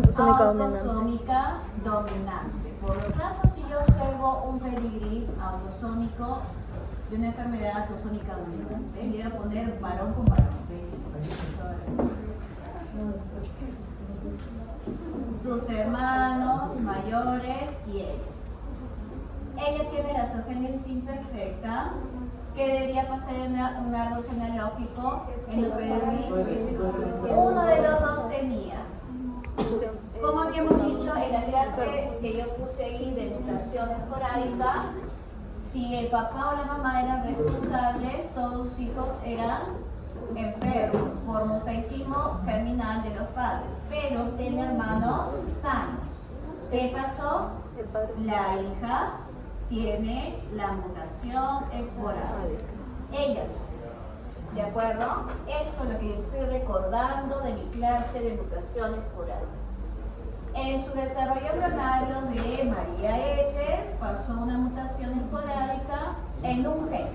autosómica dominante. Por lo tanto, si yo observo un pedigrí autosómico de una enfermedad autosómica dominante, le voy a poner varón con varón. Sus hermanos mayores y ella. Ella tiene la osteogénesis imperfecta, que debería pasar en un árbol genealógico en el pedigrí. Uno de los dos tenía. Como habíamos dicho en la clase que yo puse ahí de mutación esporádica, si el papá o la mamá eran responsables, todos sus hijos eran enfermos por mosaicismo germinal de los padres, pero tiene hermanos sanos. ¿Qué pasó? La hija tiene la mutación esporádica. Ellas, ¿de acuerdo? Eso es lo que yo estoy recordando de mi clase de mutación esporádica. En su desarrollo embrionario de María Éter pasó una mutación esporádica en un gen.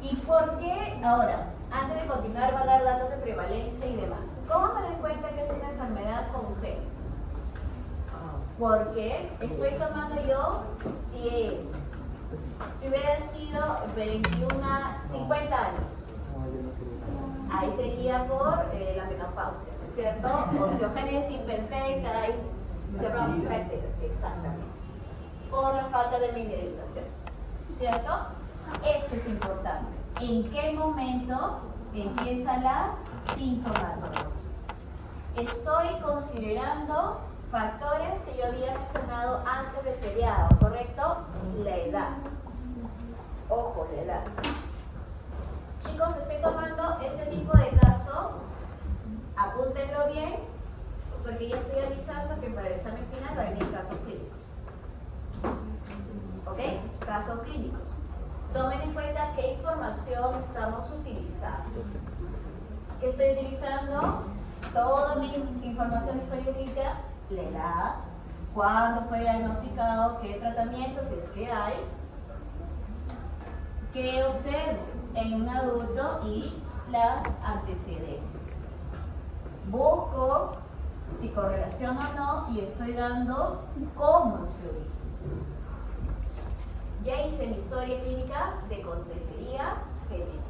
¿Y por qué? Ahora, antes de continuar, va a dar datos de prevalencia y demás. ¿Cómo me doy cuenta que es una enfermedad con gen? Porque estoy tomando yo tiempo. Si hubiera sido 50 años, ahí sería por la menopausia, ¿no es cierto? Osteogénesis imperfecta, ahí cerramos cartera, exactamente. Por la falta de mineralización, ¿cierto? Esto es importante. ¿En qué momento empieza la sintomatología? Estoy considerando factores que yo había mencionado antes del feriado, ¿correcto? La edad. Ojo, la edad. Chicos, estoy tomando este tipo de caso, apúntenlo bien, porque ya estoy avisando que para el examen final va a venir casos clínicos. ¿Ok? Casos clínicos. Tomen en cuenta qué información estamos utilizando. ¿Qué estoy utilizando? Toda mi información histórica, la edad, cuándo fue diagnosticado, qué tratamientos, si es que hay, qué observo en un adulto y las antecedentes. Busco si correlación o no y estoy dando cómo se origina. Ya hice mi historia clínica de consejería genética.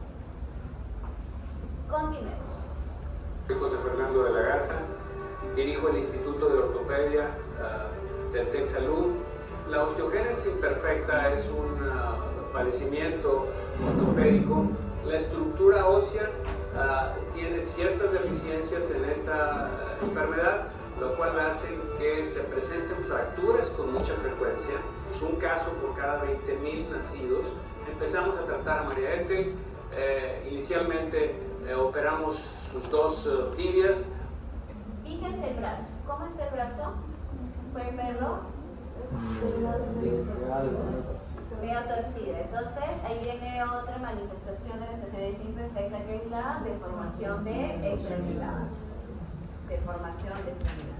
Continuemos. Soy José Fernando de la Garza, dirijo el Instituto de Ortopedia del TEC Salud. La osteogénesis imperfecta es un padecimiento ortopédico. La estructura ósea tiene ciertas deficiencias en esta enfermedad, lo cual hace que se presenten fracturas con mucha frecuencia. Es un caso por cada 20.000 nacidos. Empezamos a tratar a María Éter. Inicialmente operamos sus dos tibias. Fíjense el brazo. ¿Cómo está el brazo? ¿Pueden verlo? Veo torcida. Entonces, ahí viene otra manifestación de la osteogénesis imperfecta, que es la deformación de extremidad. Deformación de extremidad.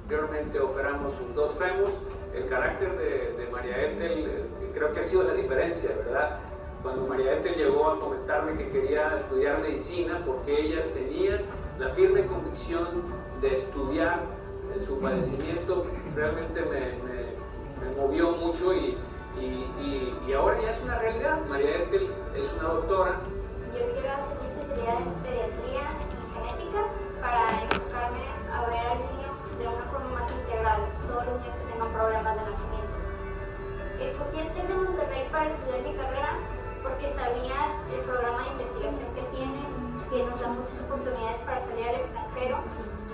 Anteriormente operamos sus dos fémurs. El carácter de María Éter creo que ha sido la diferencia, ¿verdad? Cuando María Éter llegó a comentarme que quería estudiar medicina porque ella tenía la firme convicción de estudiar su padecimiento, realmente me movió mucho y ahora ya es una realidad. María Éter es una doctora. Yo quiero hacer mi especialidad en pediatría y genética para enfocarme a ver al niño de una forma más integral, todos los niños que tengan problemas de nacimiento. Escogí el TEC de Monterrey para estudiar mi carrera porque sabía el programa de investigación que tiene, que nos da muchas oportunidades para salir al extranjero,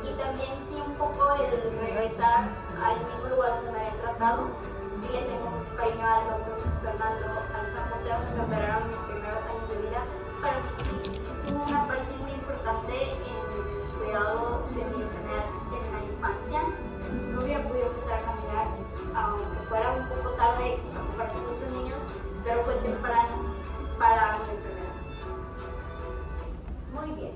y también sí un poco el regresar al mismo lugar donde me había tratado. Sí le tengo mucho cariño al doctor Fernando, al San José, donde me operaron mis primeros años de vida. Para mí sí tuvo una parte muy importante en el cuidado de mi enfermedad en la infancia. No hubiera podido empezar a caminar, aunque fuera un poco tarde a compartir con otros niños, pero fue temprano para mi enfermedad. Muy bien.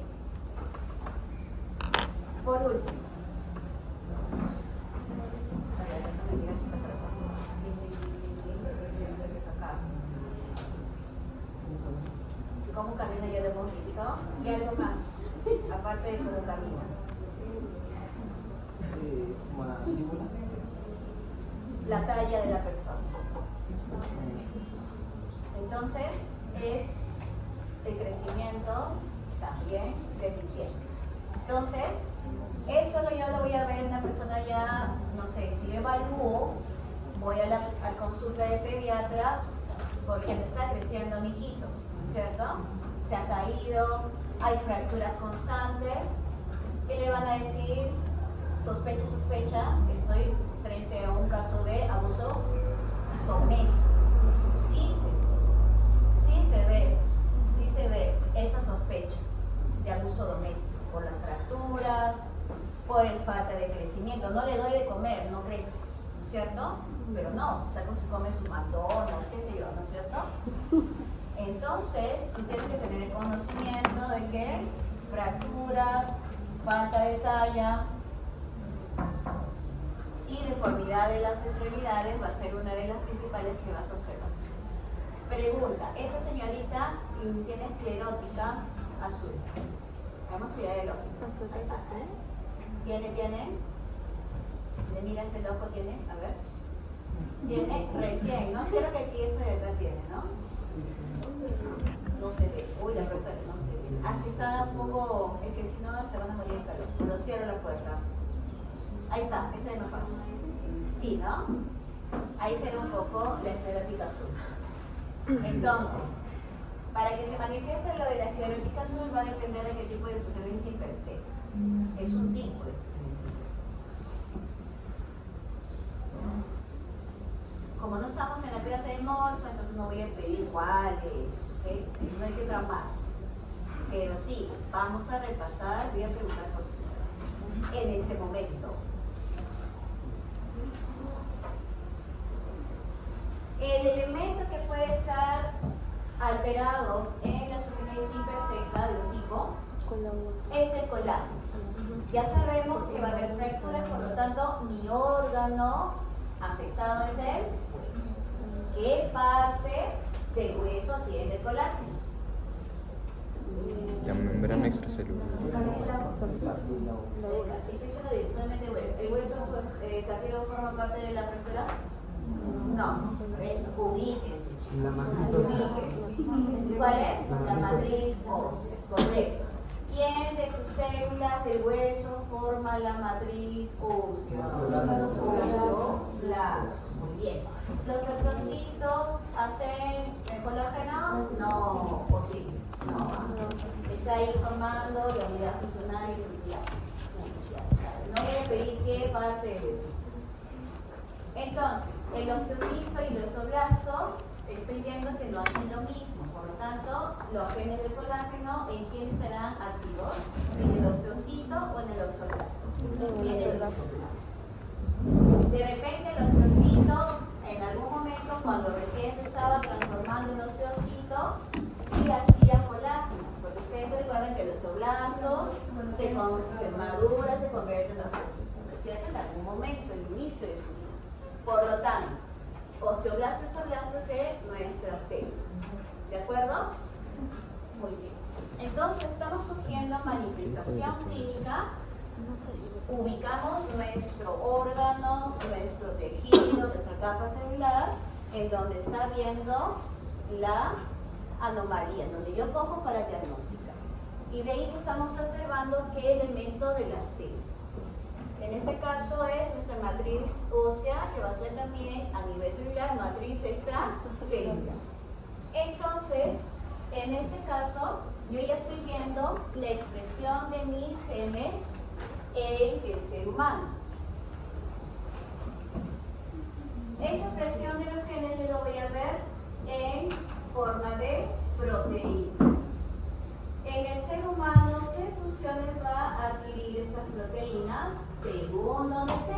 Por último. ¿Cómo camina? Ya lo hemos visto. ¿Y algo más? Aparte de cómo camina. la talla de la persona. Entonces, es el crecimiento también deficiente. Entonces, eso yo lo voy a ver en una persona ya, no sé, si yo evalúo, voy a la consulta del pediatra porque no está creciendo mi hijito, ¿cierto? Se ha caído, hay fracturas constantes. ¿Qué le van a decir? Sospecha, estoy frente a un caso de abuso doméstico. Sí se ve esa sospecha de abuso doméstico por las fracturas, por el falta de crecimiento. No le doy de comer, no crece, ¿no es cierto? Pero no, está como si come su McDonald's, qué sé yo, ¿no es cierto? Entonces, tú tienes que tener conocimiento de que fracturas, falta de talla y deformidad de las extremidades va a ser una de las principales que vas a observar. Pregunta, esta señorita tiene esclerótica azul. Vamos a mirar el ojo. Ahí está. ¿Tiene? ¿Le miras el ojo? ¿Tiene? A ver. Tiene recién, ¿no? Creo que aquí este de acá tiene, ¿no? No se ve. Uy, la persona no se ve. Aquí está un poco, es que si no se van a morir de calor. Pero cierro la puerta. Ahí está, ese de mejor. Sí, ¿no? Ahí se ve un poco la esclerótica azul. Entonces, para que se manifieste lo de la esclerótica azul va a depender de qué tipo de sugerencia imperfecta. Es un tipo de sugerencia imperfecta. Como no estamos en la clase de morfo, entonces no voy a pedir cuáles, ¿okay? No hay que traumar. Pero sí, vamos a repasar, voy a preguntar cosas en este momento. El elemento que puede estar alterado en la sugerencia imperfecta de un tipo es el colágeno. Ya sabemos que va a haber fracturas, por lo tanto, mi órgano afectado es el hueso. ¿Qué parte del hueso tiene el colágeno? La membrana extracelular. Estoy diciendo solamente hueso. ¿El hueso cartílago forma parte de la fractura? No, eso, ubíquense. La matriz ósea. ¿Cuál es? La matriz ósea, correcto. ¿Quién de tus células del hueso forma la matriz ósea? Osteoblasto. Muy bien. ¿Los eritrocitos hacen el colágeno? No, o sí. No. Está ahí formando la unidad funcional y nuclear. No voy a pedir qué parte de eso. Entonces, el osteocito y el osteoblasto, estoy viendo que no hacen lo mismo. Por lo tanto, los genes del colágeno, ¿en quién estarán activos? ¿En el osteocito o en el osteoblasto? De repente el osteocito, en algún momento, cuando recién se estaba transformando en osteocito, sí hacía colágeno. Porque ustedes recuerdan que el osteoblasto se madura, se convierte en osteocito. Es cierto, en algún momento, el inicio de su vida. Por lo tanto, osteoblasto y osteoblasto es nuestra célula. ¿De acuerdo? Muy bien. Entonces, estamos cogiendo manifestación clínica, ubicamos nuestro órgano, nuestro tejido, nuestra capa celular, en donde está viendo la anomalía, donde yo cojo para diagnosticar. Y de ahí estamos observando qué elemento de la célula. En este caso es nuestra matriz ósea, que va a ser también a nivel celular, matriz extracelular. Entonces, en este caso, yo ya estoy viendo la expresión de mis genes en el ser humano. Esa expresión de los genes yo lo voy a ver en forma de proteínas. En el ser humano, ¿qué funciones va a adquirir estas proteínas? Según donde esté.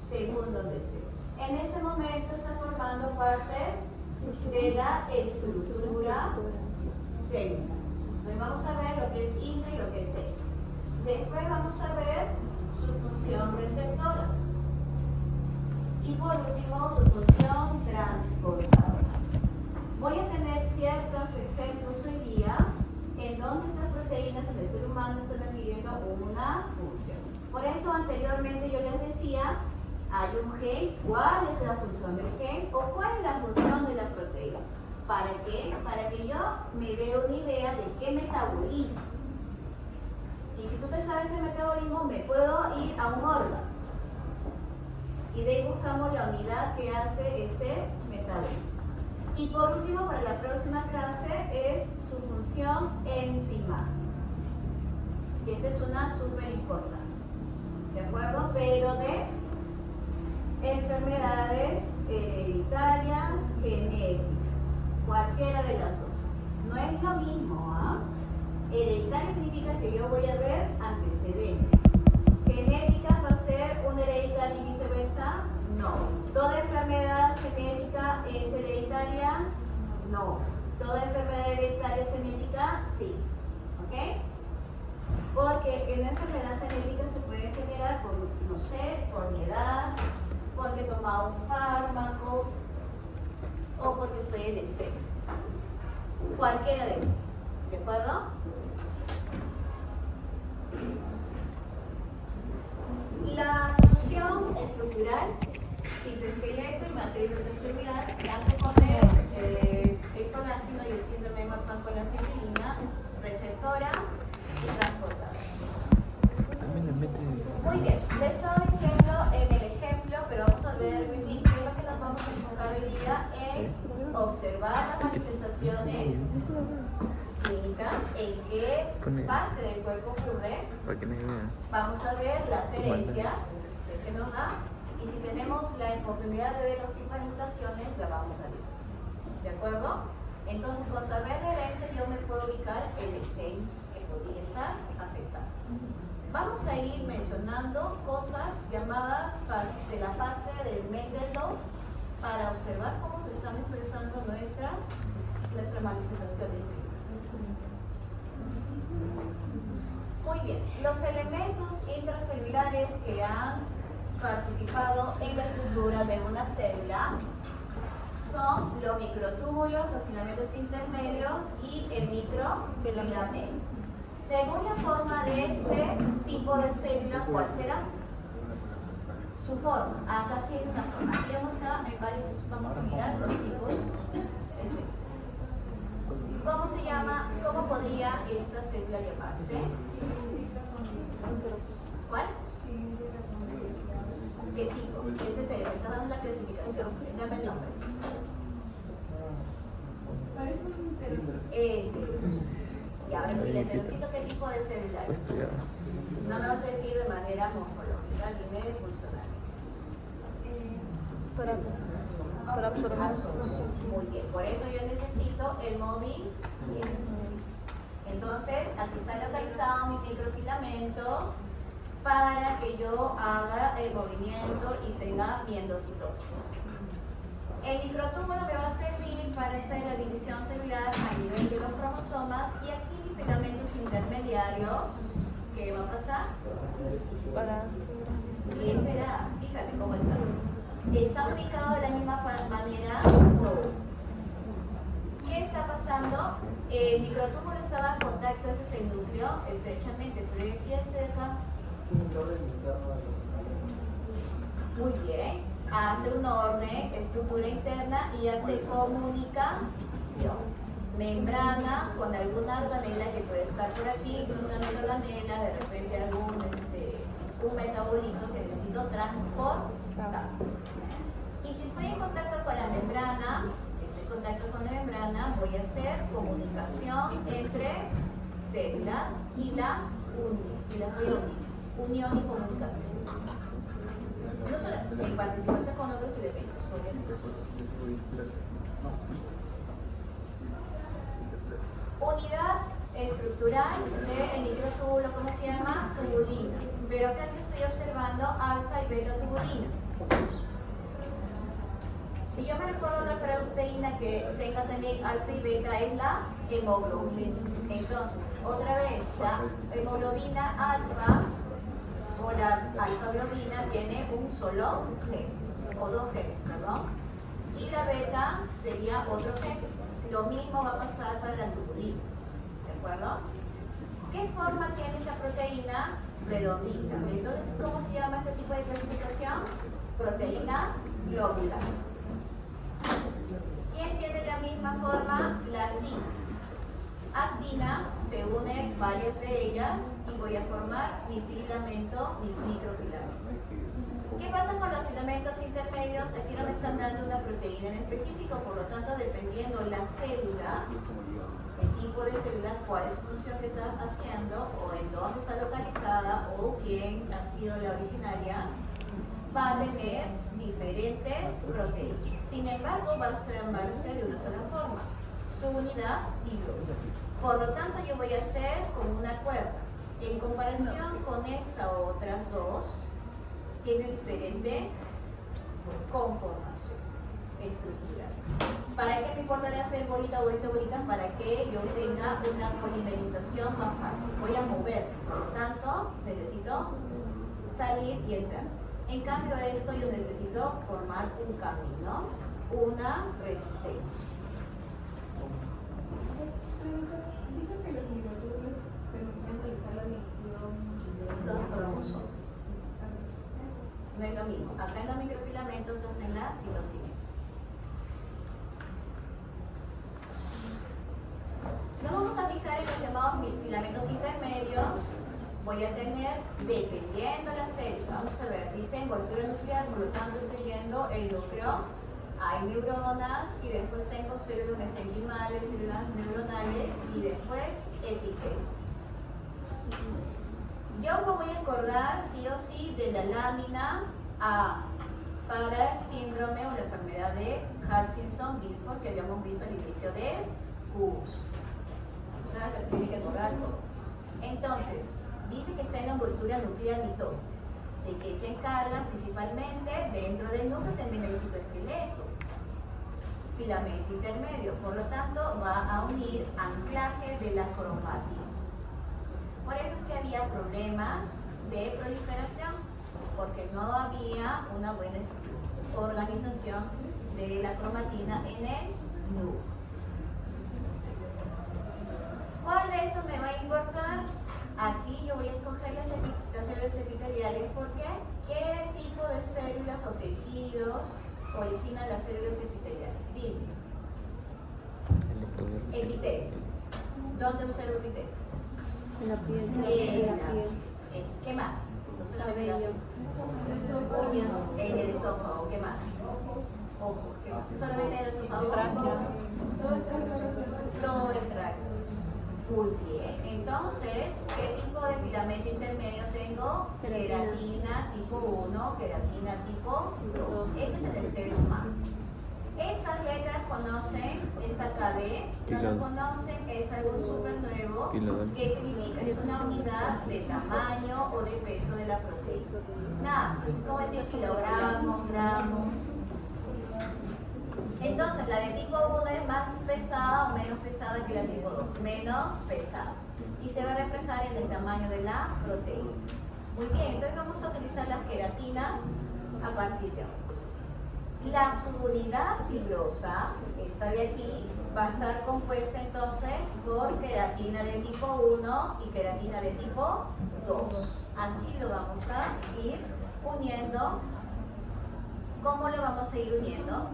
Según donde esté. En este momento está formando parte de la estructura celular. Entonces vamos a ver lo que es intra y lo que es extra. Después vamos a ver su función receptora. Y por último, su función transportadora. Voy a tener ciertos ejemplos hoy día en donde estas proteínas en el ser humano están adquiriendo una función. Por eso anteriormente yo les decía hay un gen, ¿cuál es la función del gen o cuál es la función de la proteína? ¿Para qué? Para que yo me dé una idea de qué metabolizo. Y si tú te sabes el metabolismo, me puedo ir a un órgano. Y de ahí buscamos la unidad que hace ese metabolismo. Y por último, para la próxima clase, es su función enzimática. Que esa es una súper importante. ¿De acuerdo? Pero de enfermedades hereditarias, genéticas. Cualquiera de las dos. No es lo mismo, ¿ah? Hereditario significa que yo voy a ver antecedentes. Genética va a ser un hereditario y viceversa. No. ¿Toda enfermedad genética es hereditaria? No. ¿Toda enfermedad hereditaria es genética? Sí. ¿Ok? Porque en la enfermedad genética se puede generar por, no sé, por mi edad, porque he tomado un fármaco o porque estoy en estrés. Cualquiera de esas. ¿De acuerdo? La función estructural, citoesqueleto y matriz celular, el colágeno y el síndrome de Marfan con la fibrina, receptora y transportadora. Muy bien, le he estado diciendo en el ejemplo, pero vamos a ver muy bien qué es lo que nos vamos a enfocar hoy día en observar las manifestaciones clínicas, en qué parte del cuerpo ocurre. Vamos a ver las herencias que nos da y si tenemos la oportunidad de ver los tipos de mutaciones, la vamos a decir. ¿De acuerdo? Entonces, con saber la herencia, yo me puedo ubicar el gen que podría estar afectado. Vamos a ir mencionando cosas llamadas de la parte del Mendel 2 para observar cómo se están expresando nuestras manifestaciones clínicas. Muy bien, los elementos intracelulares que han participado en la estructura de una célula son los microtúbulos, los filamentos intermedios y el microfilamento. Según la forma de este tipo de célula, ¿cuál será? Su forma. Acá tiene una forma. Aquí vamos a mirar los tipos. ¿Cómo se llama? ¿Cómo podría esta célula llamarse? ¿Cuál? ¿Qué tipo? Ese es el, me está dando la clasificación. Dame el nombre. Y ahora sí, le necesito qué tipo de célula es. No me vas a decir de manera morfológica, dime funcional. Para absorber. Muy bien, por eso yo necesito el móvil. Entonces, aquí están localizados mis microfilamentos para que yo haga el movimiento y tenga mi endocitosis. El microtúbulo me va a servir para hacer la división celular a nivel de los cromosomas y aquí mis filamentos intermediarios, ¿qué va a pasar? ¿Qué será? Fíjate cómo está. ¿Está ubicado de la misma manera? No. ¿Qué está pasando? El microtúbulo estaba en contacto, este es el núcleo, estrechamente, pero aquí cerca. Muy bien. Hace un orden, estructura interna y hace comunicación. Membrana con alguna organela que puede estar por aquí, cruzando la organela, de repente un metabolito que necesito transportar. Y si estoy en contacto con la membrana, voy a hacer comunicación entre células y las voy a unir. Unión y comunicación. No solo en participación con otros elementos, obviamente. Unidad estructural del microtúbulo, ¿cómo se llama? Tubulina. Pero acá que estoy observando alfa y beta tubulina. Si yo me recuerdo otra proteína que tenga también alfa y beta es la hemoglobina. Entonces, otra vez, la hemoglobina alfa o la alfa-globina tiene un solo gen, o dos genes, perdón. Y la beta sería otro gen. Lo mismo va a pasar para la tubulina, ¿de acuerdo? ¿Qué forma tiene esa proteína? Redondita. Entonces, ¿cómo se llama este tipo de clasificación? proteína globular. ¿Quién tiene la misma forma? La actina. Actina, se unen varias de ellas y voy a formar mi filamento, mi microfilamento. ¿Qué pasa con los filamentos intermedios? Aquí no me están dando una proteína en específico, por lo tanto, dependiendo la célula, el tipo de célula, cuál es su función que está haciendo, o en dónde está localizada, o quién ha sido la originaria, va a tener diferentes proteínas. Sin embargo, va a llamarse de una sola forma, su unidad fibrosa. Por lo tanto, yo voy a hacer como una cuerda. En comparación con esta otras dos, tiene diferente conformación estructural. ¿Para qué me importa hacer bolita, bolita, bolita? Para que yo tenga una polimerización más fácil. Voy a mover, por lo tanto, necesito salir y entrar. En cambio, esto yo necesito formar un camino, una resistencia. Los cromosomas. No es lo mismo. Acá en los microfilamentos se hacen la citosina. Nos vamos a fijar en los llamados filamentos intermedios. Voy a tener, dependiendo de la célula, vamos a ver, dice envoltura nuclear, por lo tanto estoy viendo el núcleo. Hay neuronas y después tengo células mesenquimales, células neuronales y después epitelio. Yo me voy a acordar sí o sí de la lámina A para el síndrome o la enfermedad de Hutchinson-Gilford que habíamos visto al inicio del curso. Ustedes se tienen que acordar todo. Entonces, dice que está en la envoltura nuclear mitosis. ¿De qué se encarga? Principalmente dentro del núcleo también el citoesqueleto, filamento intermedio. Por lo tanto, va a unir anclaje de la cromatina. Por eso es que había problemas de proliferación, porque no había una buena organización de la cromatina en el núcleo. ¿Cuál de estos me va a importar? Aquí yo voy a escoger las células epiteliales porque ¿qué tipo de células o tejidos originan las células epiteliales? Dime. Epitelio. ¿Dónde usa el epitelio? En la piel. En la piel. ¿Qué más? No solamente la uñas, en el esófago. ¿Qué más? Ojo. ¿Qué más? Solamente en el esófago. Todo el tracto. Muy bien. Entonces, ¿qué tipo de filamento intermedio tengo? Queratina tipo 1, queratina tipo 2. Este es el ser humano. Estas letras conocen, esta KD, no lo conocen, es algo súper nuevo. ¿Qué significa? Es una unidad de tamaño o de peso de la proteína. Nada, como decir kilogramos, gramos. Entonces, la de tipo 1 es más pesada o menos pesada que la tipo 2. Menos pesada. Y se va a reflejar en el tamaño de la proteína. Muy bien, entonces vamos a utilizar las queratinas a partir de ahora. La subunidad fibrosa, esta de aquí, va a estar compuesta entonces por queratina de tipo 1 y queratina de tipo 2. Así lo vamos a ir uniendo. ¿Cómo lo vamos a ir uniendo?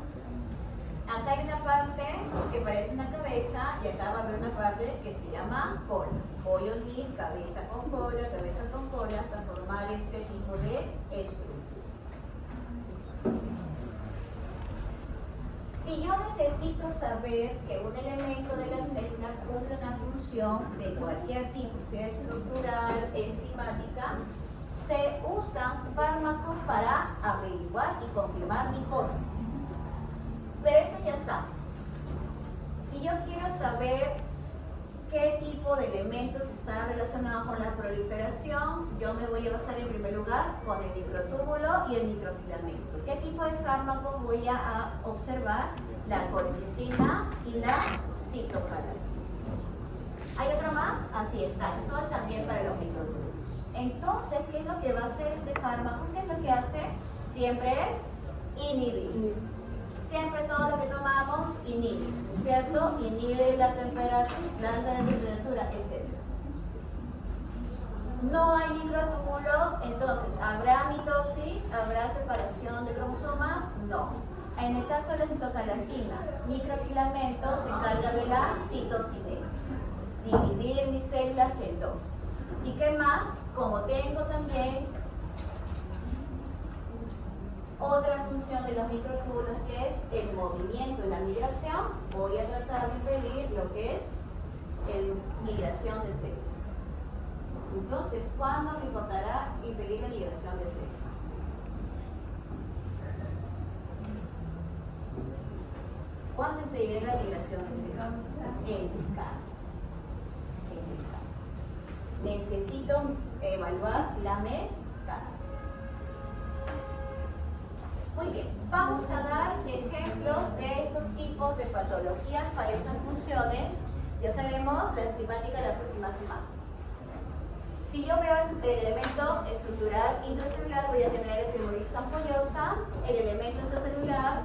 Acá hay una parte que parece una cabeza y acá va a haber una parte que se llama cola. Voy a unir cabeza con cola hasta formar este tipo de estructura. Si yo necesito saber que un elemento de la célula cumple una función de cualquier tipo, sea estructural, enzimática, se usan fármacos para averiguar y confirmar mi hipótesis. Pero eso ya está. Si yo quiero saber qué tipo de elementos están relacionados con la proliferación, yo me voy a basar en primer lugar con el microtúbulo y el microfilamento. ¿Qué tipo de fármaco voy a observar? La colchicina y la citocalasina. ¿Hay otro más? Así es, Taxol también para los microtúbulos. Entonces, ¿qué es lo que va a hacer este fármaco? ¿Qué es lo que hace? Siempre es inhibir. Siempre todo lo que tomamos inhibe, ¿cierto? Inhibe la temperatura, etc. No hay microtúbulos, entonces ¿Habrá mitosis? ¿Habrá separación de cromosomas? No. En el caso de la citocalasina, microfilamento se encarga de la citocinesis, dividir mis células en dos. ¿Y qué más? Como tengo también otra función de los microtúbulos, que es el movimiento y la migración, voy a tratar de impedir lo que es la migración de células. Entonces, ¿cuándo me importará impedir la migración de células? ¿Cuándo impediré la migración de células? En el cáncer. Necesito evaluar la metástasis. Muy bien, vamos a dar ejemplos de estos tipos de patologías para estas funciones. Ya sabemos la enzimática la próxima semana. Si yo veo el elemento estructural intracelular, voy a tener epidermosis ampollosa, el elemento extracelular,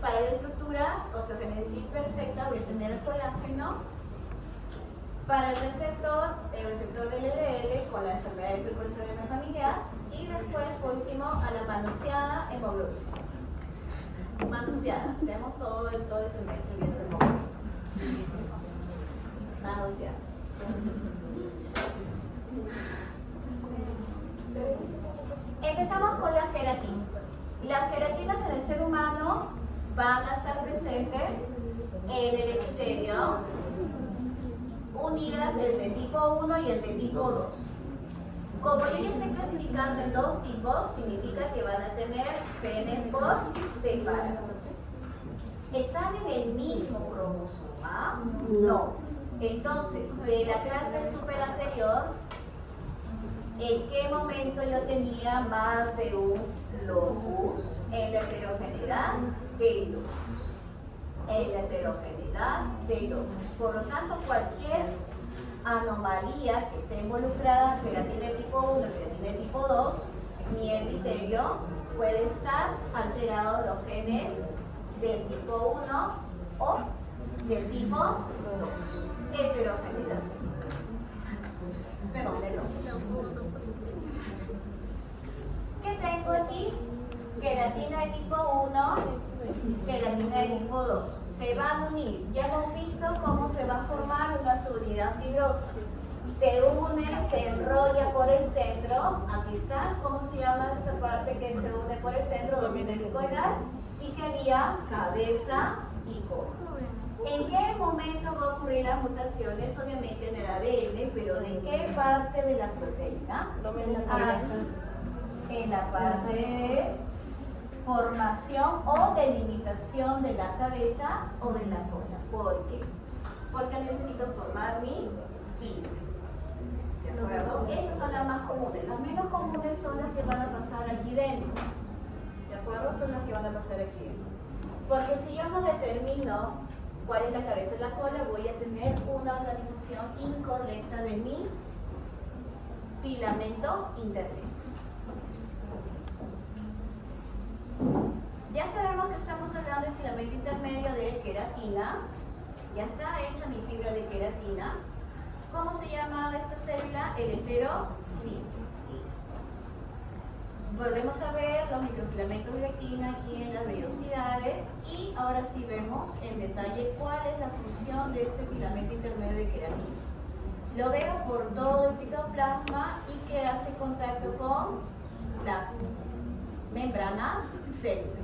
para la estructura osteogénesis imperfecta, voy a tener el colágeno. Para el receptor del LDL con la enfermedad de hipercolesterolemia familiar, y después, por último, a la manoseada hemoglobina. Manoseada, tenemos todo el semestre viendo hemoglobina. Manoseada. Empezamos con las queratinas. Las queratinas en el ser humano van a estar presentes en el epitelio, unidas el de tipo 1 y el de tipo 2. Como yo ya estoy clasificando en dos tipos, significa que van a tener genes por separado. ¿Están en el mismo cromosoma? No. Entonces, de la clase super anterior, ¿en qué momento yo tenía más de un locus? En la heterogeneidad de locus. En la heterogeneidad de locus. Por lo tanto, cualquier anomalía que esté involucrada, queratina de tipo 1, queratina de tipo 2, mi epitelio puede estar alterado los genes del tipo 1 o del tipo 2. Heterogeneidad. Perdón, de locus. ¿Qué tengo aquí? Queratina de tipo 1, queratina de tipo 2. Se van a unir. Ya hemos visto cómo se va a formar una subunidad fibrosa. Se une, se enrolla por el centro. Aquí está. ¿Cómo se llama esa parte que se une por el centro? Dominio helicoidal. Y que había cabeza y cola. ¿En qué momento va a ocurrir las mutaciones? Obviamente en el ADN, pero ¿de qué parte de la proteína? En la parte de formación o delimitación de la cabeza o de la cola. ¿Por qué? Porque necesito formar mi fibra. ¿De acuerdo? Esas son las más comunes. Las menos comunes son las que van a pasar aquí dentro. ¿De acuerdo? Son las que van a pasar aquí dentro. Porque si yo no determino cuál es la cabeza y la cola, voy a tener una organización incorrecta de mi filamento intermedio. Ya sabemos que estamos hablando de filamento intermedio de queratina. Ya está hecha mi fibra de queratina. ¿Cómo se llamaba esta célula? El heterocito. Volvemos a ver los microfilamentos de queratina aquí en las vellosidades y ahora sí vemos en detalle cuál es la función de este filamento intermedio de queratina. Lo veo por todo el citoplasma y que hace contacto con la membrana celular.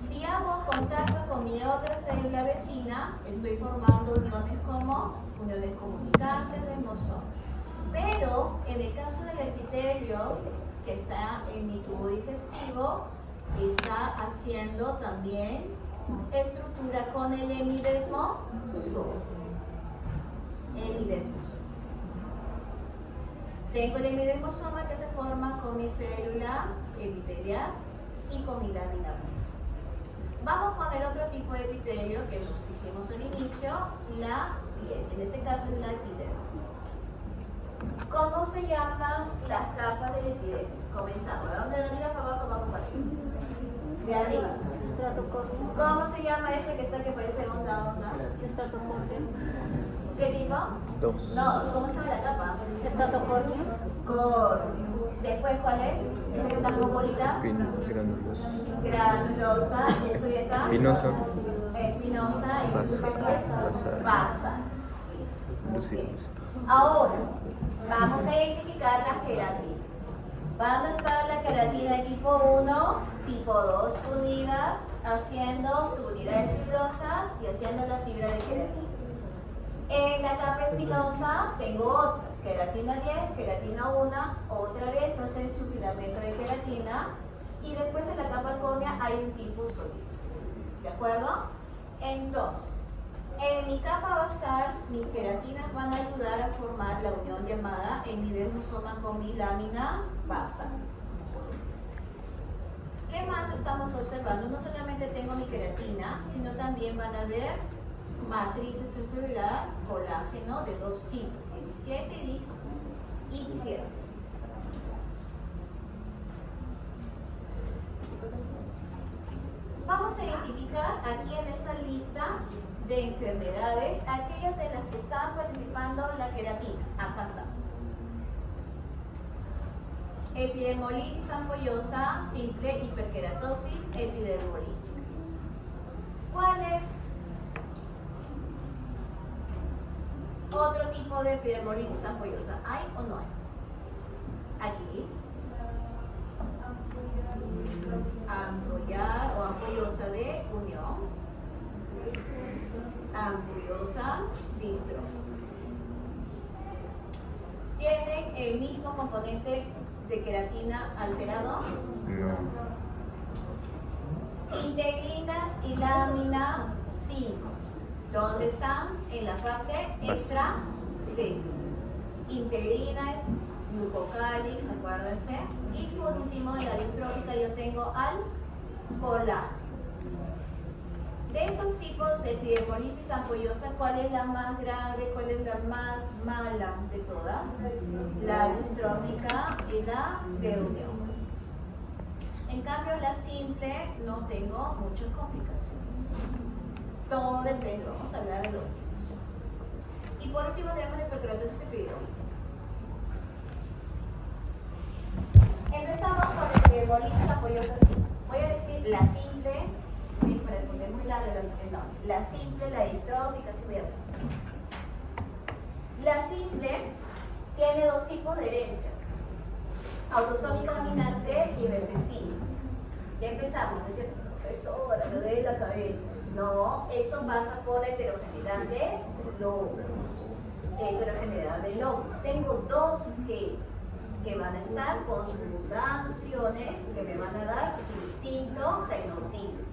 Si hago contacto con mi otra célula vecina, estoy formando uniones como uniones comunicantes de mosón. Pero en el caso del epitelio, que está en mi tubo digestivo, está haciendo también estructura con el hemidesmosoma. Tengo el hemidesmosoma que se forma con mi célula epitelial y con mi lámina basal. Vamos con el otro tipo de epitelio que nos dijimos al inicio, la piel. En este caso es la epidermis. ¿Cómo se llaman las capas del epidermis? Comenzamos. ¿De dónde? De arriba para abajo, vamos para arriba. De arriba. ¿Cómo se llama ese que está que parece onda? Estratocorte. ¿Qué tipo? 2. No, ¿cómo se llama la capa? Estratocornea. Cornea. Después, ¿cuál es? ¿Esta cosmopolita? Granulosa. Granulosa. ¿Y eso de acá? Espinosa. Espinosa. ¿Y qué Basa. especie? Basa. Lucidos. Ahora, vamos a identificar las queratinas. Van a estar la queratina de tipo 1, tipo 2 unidas, haciendo subunidades fibrosas y haciendo la fibra de queratina. En la capa espinosa tengo otras, queratina 10, queratina 1, otra vez hacen su filamento de queratina y después en la capa córnea hay un tipo sólido. ¿De acuerdo? Entonces, en mi capa basal, mis queratinas van a ayudar a formar la unión llamada emidermosoma con mi lámina basal. ¿Qué más estamos observando? No solamente tengo mi queratina, sino también van a ver matriz extracelular, colágeno de dos tipos, 17 y 17. Vamos a identificar aquí en esta lista de enfermedades aquellas en las que está participando la queratina. Acá está. Epidermolisis ampollosa, simple hiperkeratosis epidermolítica. ¿Cuál es otro tipo de epidermolisis ampollosa? ¿Hay o no hay? Aquí. Ampollar o ampollosa de unión. Ampollosa distrófica. ¿Tienen el mismo componente de queratina alterado? No. Integrinas y lámina 5. ¿Dónde están? En la parte extra C. Integrina es glucocálix, acuérdense. Y por último, en la distrófica yo tengo al colágeno. De esos tipos de epidermolisis ampollosa, ¿cuál es la más grave? ¿Cuál es la más mala de todas? La distrófica y la de unión. En cambio, la simple no tengo muchas complicaciones. Todo depende, vamos a hablar de los tipos. Y por último tenemos la hiperkeratosis epididérmica. Empezamos con la epidermolisis ampollosa simple. Voy a decir la simple, para poner muy largo el nombre. La simple, la distrófica, así voy a hablar. La simple tiene dos tipos de herencia: autosómica dominante y recesiva. Ya empezamos, ¿no es cierto? Profesora, me duele la cabeza. No, esto pasa por la heterogeneidad de lobos. Heterogeneidad de lobos. Tengo dos genes que van a estar con sus mutaciones que me van a dar distinto genotipo.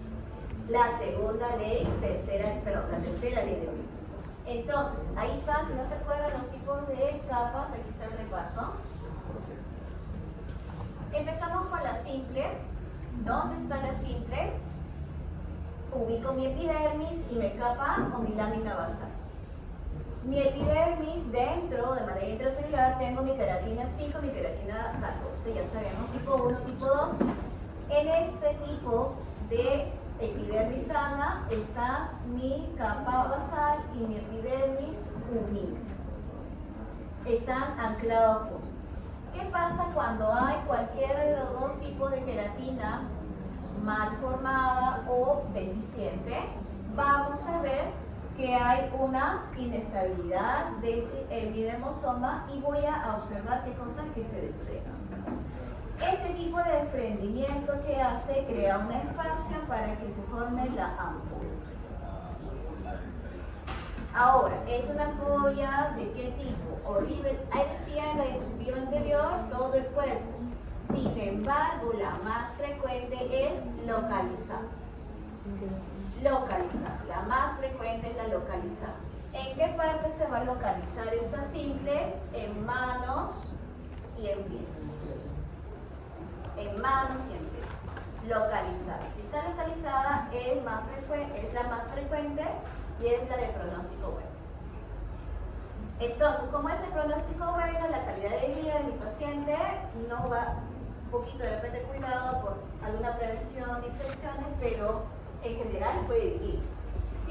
La segunda ley, la tercera ley de Euler. Entonces, ahí está, si no se acuerdan los tipos de capas, aquí está el repaso. Empezamos con la simple. ¿Dónde está la simple? Ubico mi epidermis y mi capa con mi lámina basal. Mi epidermis dentro, de manera intracelular, tengo mi queratina 5, mi queratina 14, ya sabemos, tipo 1, tipo 2. En este tipo de epidermis sana está mi capa basal y mi epidermis unida. Están anclados juntos. ¿Qué pasa cuando hay cualquiera de los dos tipos de queratina mal formada o deficiente? Vamos a ver que hay una inestabilidad de ese epidermosoma y voy a observar qué cosas que se despegan. Este tipo de desprendimiento que hace crea un espacio para que se forme la ampolla. Ahora, ¿es una ampolla de qué tipo? Horrible. Ahí decía en la diapositiva anterior todo el cuerpo. Sin embargo, la más frecuente es localizada. Localizada. La más frecuente es la localizada. ¿En qué parte se va a localizar esta simple? En manos y en pies. En manos y en pies. Localizada. Si está localizada es la más frecuente y es la de pronóstico bueno. Entonces, como es el pronóstico bueno, la calidad de vida de mi paciente no va, un poquito de repente cuidado por alguna prevención de infecciones, pero en general puede vivir.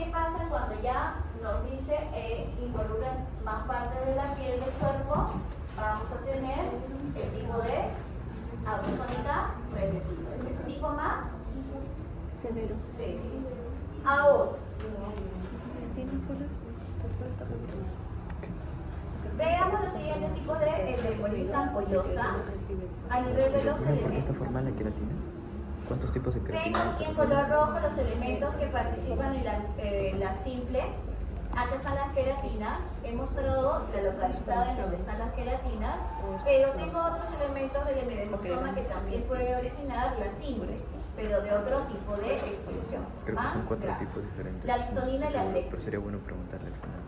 ¿Qué pasa cuando ya nos dice involucra más parte de la piel del cuerpo? Vamos a tener el tipo de autosómica recesiva. ¿El tipo más? Severo. Sí. Ahora, veamos los siguientes tipos de hemolisas ampollosa a nivel de los ¿Una cuarta elementos. forma la queratina? ¿Cuántos tipos de Tengo queratina? aquí en color rojo los elementos que participan en la simple. Acá están las queratinas. He mostrado la localizada en donde están las queratinas, pero tengo otros elementos del melanoma que también puede originar la simple, pero de otro tipo de expresión. Creo que más son 4 grave. tipos diferentes. La listonina y la Pero lectina. sería bueno preguntarle al final.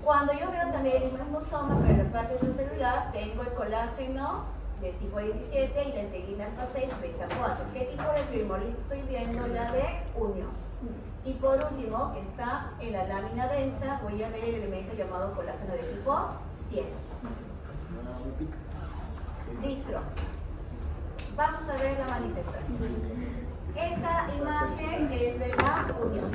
Cuando yo veo también el hemosoma, pero en la parte celular, tengo el colágeno de tipo 17 y la integrina alfa 6 beta 4. ¿Qué tipo de fibrosis estoy viendo? La de unión. Y por último, que está en la lámina densa, voy a ver el elemento llamado colágeno de tipo 100. Distro. Vamos a ver la manifestación. Esta imagen es de la unión.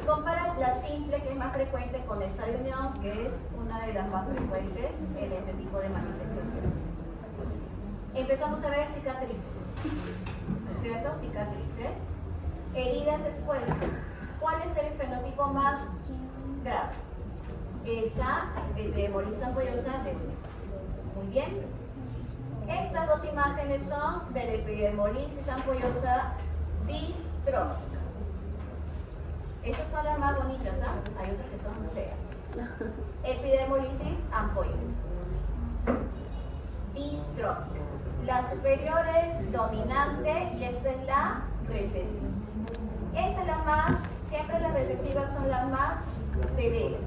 Compara la simple, que es más frecuente, con esta de unión, que es una de las más frecuentes en este tipo de manifestación. Empezamos a ver cicatrices, ¿no es cierto? Cicatrices. Heridas expuestas. ¿Cuál es el fenotipo más grave? Esta de hemolisis ampollosa de unión. Muy bien. Estas dos imágenes son de la epidermolisis ampollosa distrófica. Estas son las más bonitas, ¿ah? Hay otras que son feas. Epidermolisis ampollosa. Distrófica. La superior es dominante y esta es la recesiva. Esta es la más, siempre las recesivas son las más severas.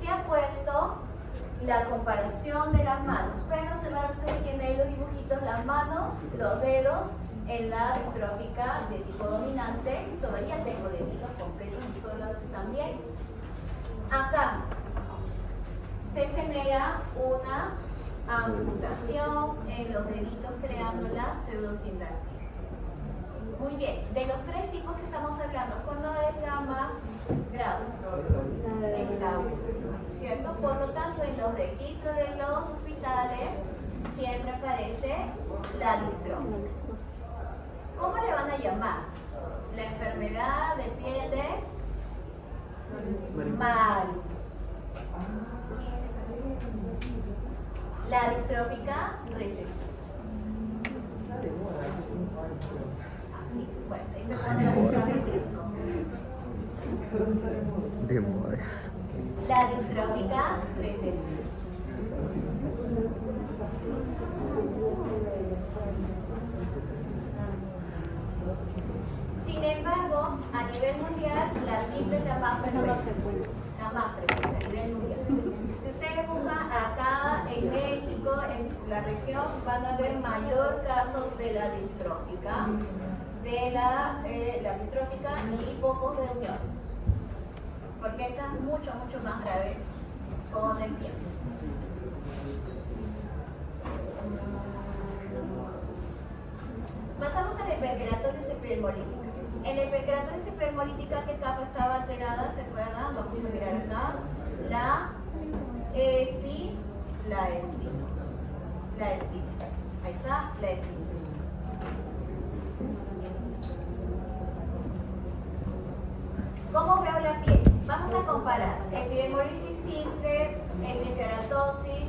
Se ha puesto la comparación de las manos, pero se van ustedes que en los dibujitos las manos, los dedos. En la distrófica de tipo dominante, todavía tengo deditos completos y solo están bien. Acá se genera una amputación en los deditos creando la pseudosindactia. Muy bien, de los 3 tipos que estamos hablando, ¿cuál es la más grave? Esta última, ¿cierto? Por lo tanto, en los registros de los hospitales siempre aparece la distrófica. ¿Cómo le van a llamar? La enfermedad de piel de Maris. La distrófica recesiva. Así, bueno, ahí se pone Demora. la distrófica recesiva. Sin embargo, a nivel mundial, la simple es la más frecuente. La más frecuente a nivel mundial. Si ustedes buscan acá en México, en la región, van a ver mayor casos de la distrófica, la distrófica y pocos de unión. Porque esta es mucho, mucho más grave con el tiempo. Pasamos a la hiperkeratosis epidemolítica. En la hiperkeratosis epidemolítica, ¿qué capa estaba alterada? ¿Se acuerdan? Vamos a mirar acá. La espinos. Ahí está, la espinos. ¿Cómo veo la piel? Vamos a comparar epidermolisis simple, hiperkeratosis.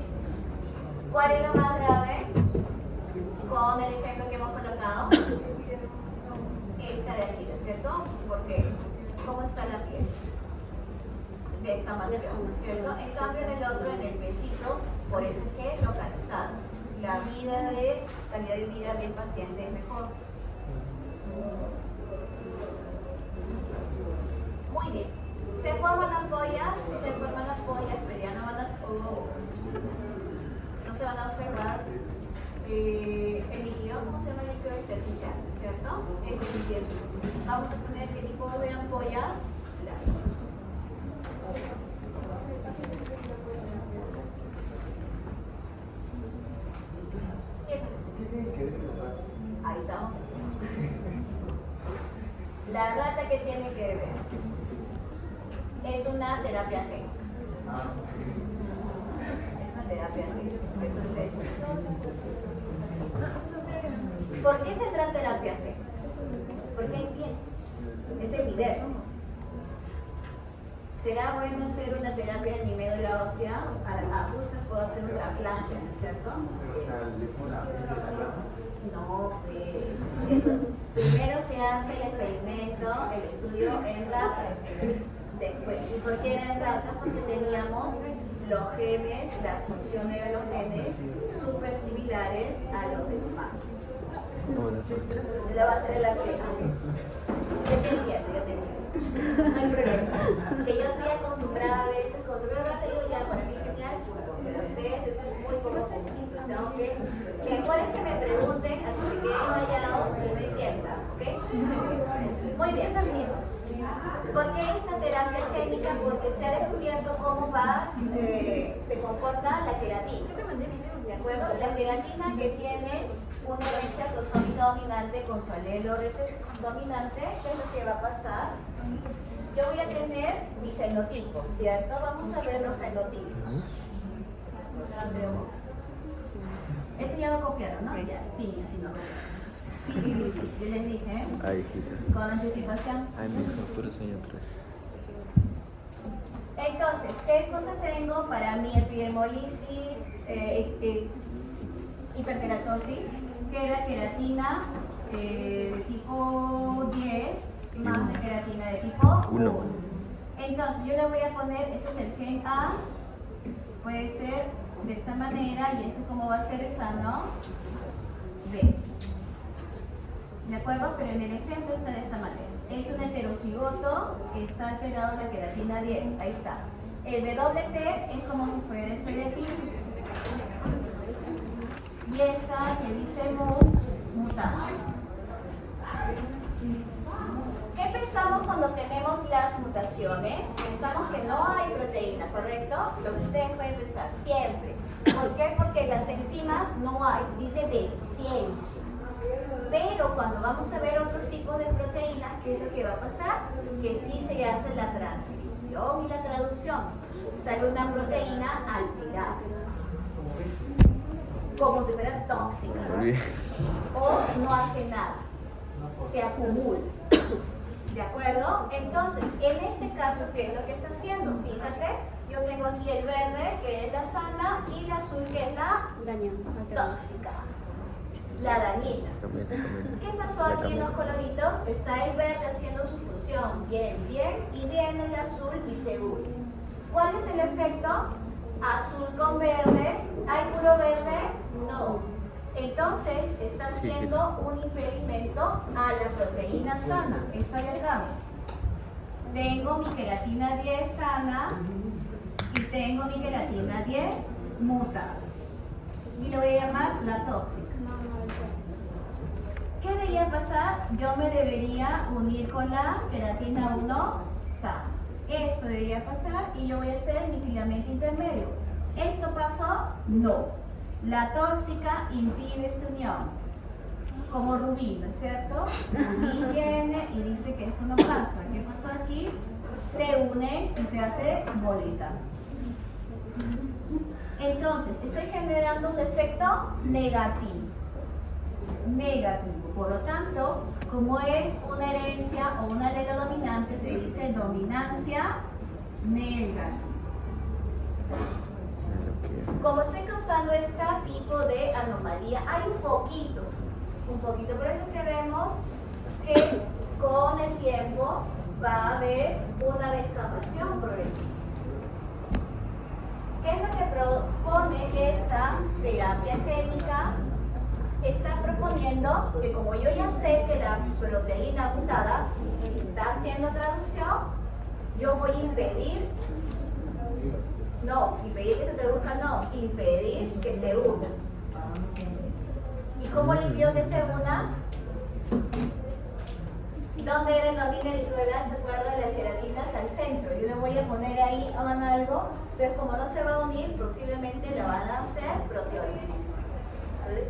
¿Cuál es la más grave? Con el ejemplo que hemos colocado. Esta de aquí, ¿no es cierto? Porque, ¿cómo está la piel? Descamación, ¿no es cierto? En cambio, en el otro, en el piecito, por eso es que localizado. La calidad de vida del paciente es mejor. Muy bien. ¿Se forman ampollas? Si se forman ampollas, pero ya no van a... no se van a observar el líquido, ¿cómo se llama el líquido intersticial? ¿Cierto? Es el líquido. Vamos a tener qué tipo de ampollas. Ahí estamos. ¿qué tiene que ver? Es una terapia génica. Es una terapia génica. ¿Por qué tendrán terapia génica? Porque hay piel. Es epidermis. ¿Será bueno hacer una terapia en mi médula ósea? A ajustes puedo hacer un trasplante, ¿no es cierto? No, eso. Primero se hace el experimento, el estudio en ratas. Después, ¿y por qué era en ratas? Porque teníamos los genes, las funciones de los genes súper similares a los del humano. La base de la que... Yo te entiendo. No hay problema. Que yo estoy acostumbrada a veces cosas, pero ahora te digo ya, para mí es genial, pero ustedes eso es muy poco común. Entonces tengo que mejor es que me pregunten a que se queden callados y no entiendan, ¿ok? Muy bien. ¿Por qué esta terapia génica? Porque se ha descubierto cómo se comporta la queratina. ¿De acuerdo? La queratina que tiene una herencia autosómica dominante con su alelo dominante, ¿qué es lo que va a pasar? Yo voy a tener mi genotipo, ¿cierto? Vamos a ver los genotipos. Esto ya lo copiaron, ¿no? Ya, piña, si no. Yo les dije, ¿eh? Ay, hijita. Con anticipación. Ay, mi hijo, puro sueño atrás. Entonces, ¿qué cosa tengo para mi epidermolisis, hiperkeratosis? Que era queratina de tipo 10 más de queratina de tipo 1. Entonces, yo le voy a poner, este es el gen A, puede ser de esta manera, y este como va a ser sano, B. ¿De acuerdo? Pero en el ejemplo está de esta manera. Es un heterocigoto, está alterado la queratina 10, ahí está. El WT es como si fuera este de aquí. Y esa que dice mutada. ¿Qué pensamos cuando tenemos las mutaciones? Pensamos que no hay proteína, ¿correcto? Lo que ustedes pueden pensar, siempre. ¿Por qué? Porque las enzimas no hay, dice deficiencia. Pero cuando vamos a ver otros tipos de proteínas, ¿qué es lo que va a pasar? Que sí se hace la transcripción y la traducción. Sale una proteína alterada, como si fuera tóxica, ¿no? O no hace nada, se acumula. ¿De acuerdo? Entonces, en este caso, ¿qué es lo que está haciendo? Fíjate, yo tengo aquí el verde, que es la sana, y la azul, que es la tóxica, la dañina. ¿Qué pasó aquí en los coloritos? Está el verde haciendo su función, bien, bien, y viene el azul y se une. ¿Cuál es el efecto? Azul con verde. ¿Hay puro verde? No. Entonces está haciendo un impedimento a la proteína sana, esta del gamma. Tengo mi queratina 10 sana y tengo mi queratina 10 mutada. Y lo voy a llamar la tóxica. ¿Qué debería pasar? Yo me debería unir con la queratina 1 sana. Esto debería pasar y yo voy a hacer mi filamento intermedio. ¿Esto pasó? No. La tóxica impide esta unión, como Rubí, ¿no es cierto? Rubí viene y dice que esto no pasa. ¿Qué pasó aquí? Se une y se hace bolita. Entonces, estoy generando un efecto negativo. Por lo tanto, como es una herencia o un alelo dominante, se dice dominancia negativa. Como estoy causando este tipo de anomalía, hay un poquito, por eso es que vemos que con el tiempo va a haber una descamación progresiva. ¿Qué es lo que propone esta terapia génica? Está proponiendo que como yo ya sé que la proteína mutada está haciendo traducción, yo voy a impedir que se traduzca, no, impedir que se una. ¿Y cómo le impido que se una? ¿Dónde era el domina licuidad? ¿Se acuerda de las queratinas? Al centro. Yo le voy a poner ahí hagan algo, entonces como no se va a unir, posiblemente la van a hacer proteólisis. ¿Sabes?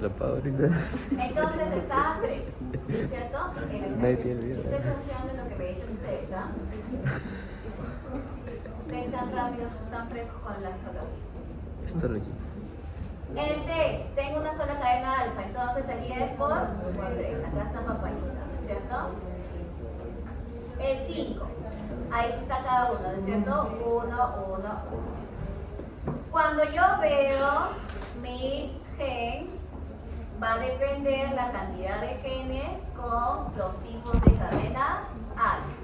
La favorita. Entonces está 3, ¿cierto? Nadie tiene vida. Estoy confiando en lo que me dicen ustedes, ¿ah? Ustedes tan rápidos, tan frescos con la astrología. Astrología. El 3, tengo una sola cadena alfa, entonces aquí es por 3, acá está papayita, ¿no es cierto? El 5, ahí sí está cada uno, ¿no es cierto? 1, 1, 1. Cuando yo veo mi gen, va a depender la cantidad de genes con los tipos de cadenas alfa.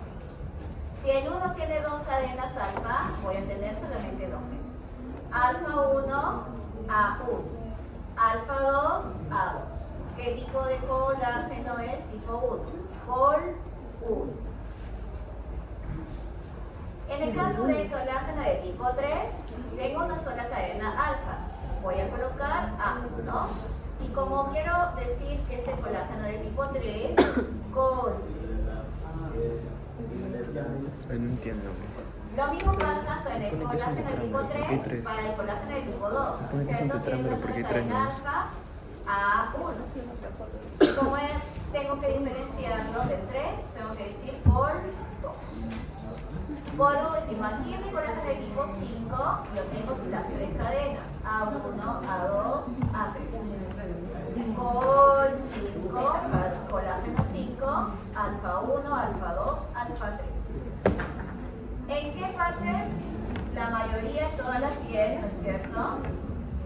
Si el 1 tiene 2 cadenas alfa, voy a tener solamente 2 genes. Alfa 1, A1. Alfa 2, A2. ¿Qué tipo de colágeno es? Tipo 1. Col 1. En el caso del colágeno de tipo 3, tengo una sola cadena alfa. Voy a colocar A1. Y como quiero decir que es el colágeno de tipo 3, con... Ay, no entiendo. Lo mismo pasa con el Supone que es un colágeno de tipo tetrámero, ¿por qué 3 tres? para el colágeno de tipo 2. Supone que es un ¿Cierto? Tiene tetrámero, una ¿por qué sola tres cadena no? alfa A1. Como tengo que diferenciarlo del 3, tengo que decir por 2. Por último, aquí en mi colágeno de tipo 5, yo tengo las 3 cadenas, A1, A2, A3. Col 5, colágeno 5, alfa 1, alfa 2, alfa 3. ¿En qué partes? La mayoría, toda la piel, ¿no es cierto?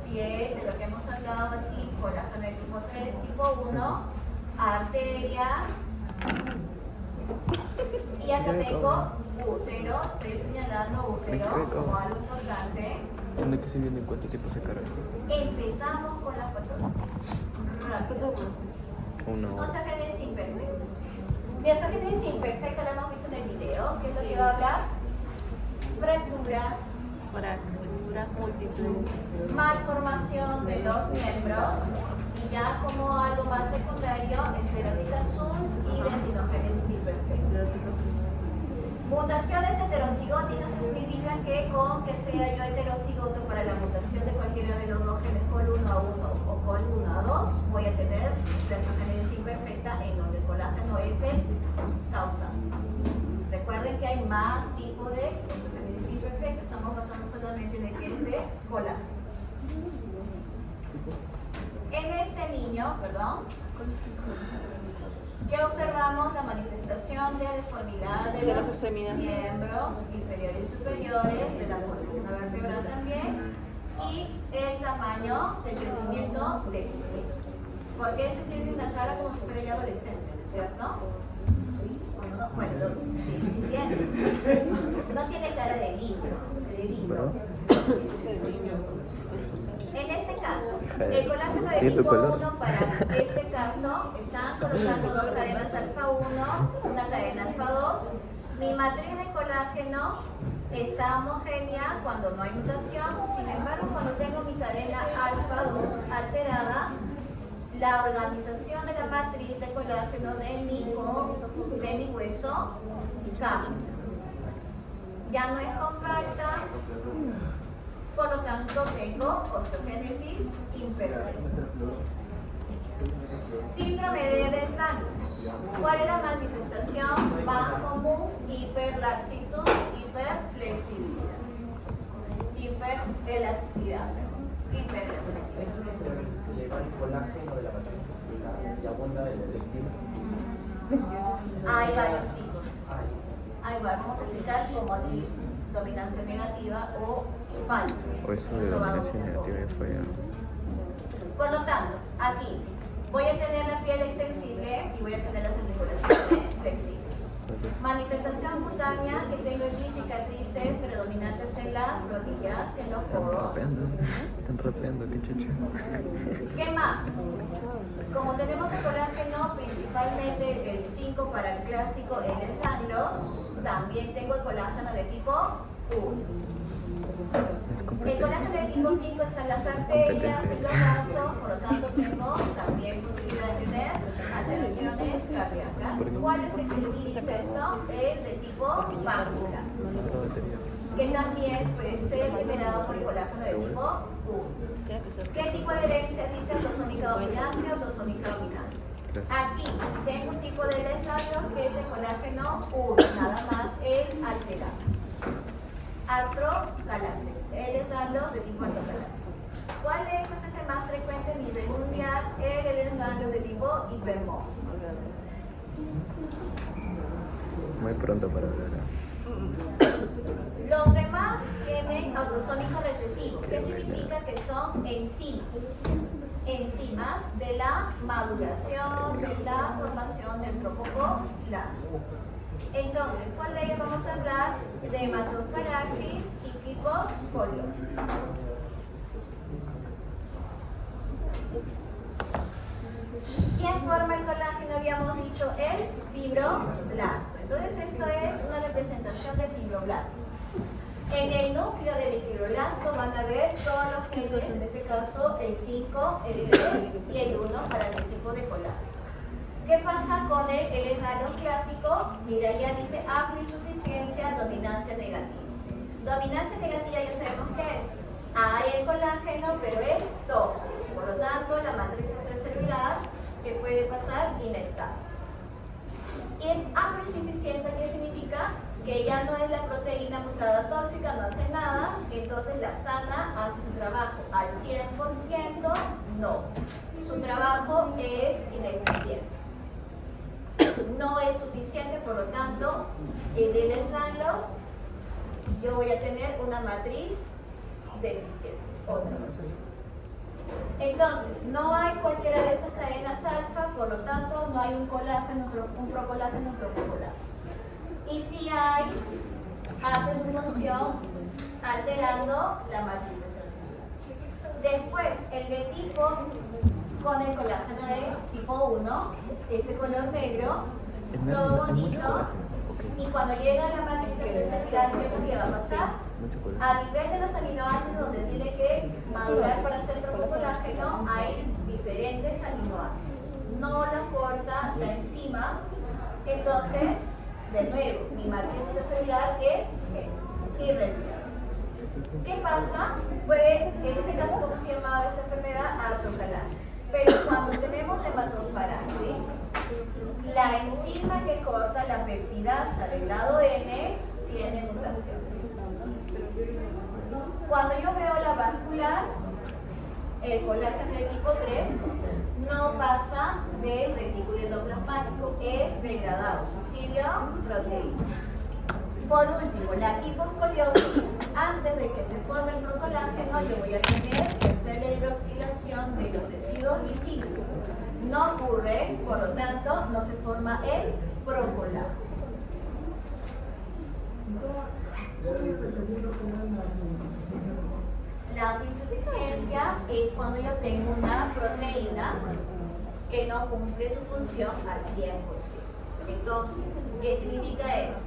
Piel, de lo que hemos hablado aquí, colágeno de tipo 3, tipo 1, arterias. Y acá tengo útero, estoy señalando útero como algo importante. ¿Dónde que se viene en cuánto tiempo se carga? Empezamos con las patologías. Rápido. Una hora. Osteogénesis imperfecta. Mi osteogénesis imperfecta la hemos visto en el video, que es lo que va a hablar. Fracturas, Fracturas múltiples. malformación de los miembros y ya como algo más secundario, esclerosis azul y dentinogénesis imperfecta. Mutaciones heterocigóticas significa que con que sea yo heterocigoto para la mutación de cualquiera de los dos genes col 1 a 1 o col 1 a 2, voy a tener la osteogénesis imperfecta en donde el colágeno es el causante. Recuerden que hay más tipos de osteogénesis imperfecta, estamos basando solamente en el que es de colágeno. En este niño, ¿qué observamos? La manifestación de deformidad de los miembros inferiores y superiores, de la columna vertebral también, y el tamaño del crecimiento deficiente. Porque este tiene una cara como si fuera ya adolescente, ¿no es cierto? Bueno, sí tiene. No tiene cara de niño, En este caso, el colágeno de tipo 1 para este caso están colocando 2 cadenas alfa 1, una cadena alfa 2. Mi matriz de colágeno está homogénea cuando no hay mutación, sin embargo cuando tengo mi cadena alfa 2 alterada, la organización de la matriz de colágeno de mi hueso cambia. Ya no es compacta, por lo tanto tengo osteogénesis imperfecta. Síndrome de Ehlers-Danlos. ¿Cuál es la manifestación más común? Hiperlaxitud, hiperflexibilidad, hiperelasticidad. Se le va el colágeno de la matriz y abunda el electino. Hay varios tipos. Vamos a explicar como aquí, dominancia negativa o falta. O eso de dominancia negativa ya fue ya. Por lo tanto, aquí voy a tener la piel extensible y voy a tener las articulaciones flexibles. Manifestación cutánea, que tengo allí cicatrices predominantes en las rodillas, en los codos. Están rapeando, qué chucha. ¿Qué más? Como tenemos el colágeno, principalmente el 5 para el clásico Ehlers-Danlos, también tengo el colágeno de tipo 1. El colágeno de tipo 5 está en las arterias, en los vasos, por lo tanto tengo también posibilidad de tener alteraciones cardíacas. ¿Cuál es el que sí dice esto? El de tipo válvula, que también puede ser liberado por el colágeno de tipo tipo 1. ¿Qué tipo de herencia dice autosómica dominante o autosómica dominante? Aquí tengo un tipo de desarrollo que es el colágeno 1, nada más el alterado. Artrocalase, el desarrollo de tipo artrocalase. ¿Cuál de estos es el más frecuente a nivel mundial? El desarrollo de tipo hipermóvil. Muy pronto para hablar. Los demás tienen autosómico recesivo, que significa que son enzimas de la maduración, de la formación del tropocoplasto. Entonces, ¿cuál de ellos vamos a hablar? De hematoparaxis y hiposcoliosis. ¿Quién forma el colágeno? Habíamos dicho el fibroblasto. Entonces esto es una representación del fibroblasto. En el núcleo del fibroblasto van a ver todos los genes, en este caso el 5, el 3 y el 1 para el tipo de colágeno. ¿Qué pasa con el esgalón clásico? Mira, ya dice insuficiencia, dominancia negativa. Dominancia negativa ya sabemos qué es. Hay el colágeno, pero es tóxico. Por lo tanto, la matriz extracelular que puede pasar inestable. Y en insuficiencia, ¿qué significa? Que ya no es la proteína mutada tóxica, no hace nada, entonces la sana hace su trabajo. Al 100% no. Su trabajo es ineficiente. No es suficiente, por lo tanto, en el Ehlers-Danlos yo voy a tener una matriz deficiente. Otra matriz. Entonces, no hay cualquiera de estas cadenas alfa, por lo tanto, no hay un colágeno, un procolágeno, un tropocolágeno. Y si hay, hace su función alterando la matriz extracelular. Después, el de tipo con el colágeno de tipo 1, este color negro, todo bonito, y cuando llega a la matriz extracelular, ¿qué es lo que va a pasar? A nivel de los aminoácidos donde tiene que madurar para hacer tropocolágeno, hay diferentes aminoácidos. No lo aporta la enzima, entonces, de nuevo, mi matriz extracelular es irregular. ¿Qué pasa? Puede, en este caso, ¿cómo se llamaba esta enfermedad? Artrocalase. Pero cuando tenemos hematoparaxis, la enzima que corta la peptidasa del lado N tiene mutaciones. Cuando yo veo la vascular, el colágeno de tipo 3 no pasa del retículo endoplasmático, es degradado, suicidio proteína. Por último, la hiposcoliosis, antes de que se forme el procolágeno, yo voy a tener que hacer la hidroxilación de los residuos lisínicos. No ocurre, por lo tanto, no se forma el procolágeno. La insuficiencia es cuando yo tengo una proteína que no cumple su función al 100%. Entonces, ¿qué significa eso?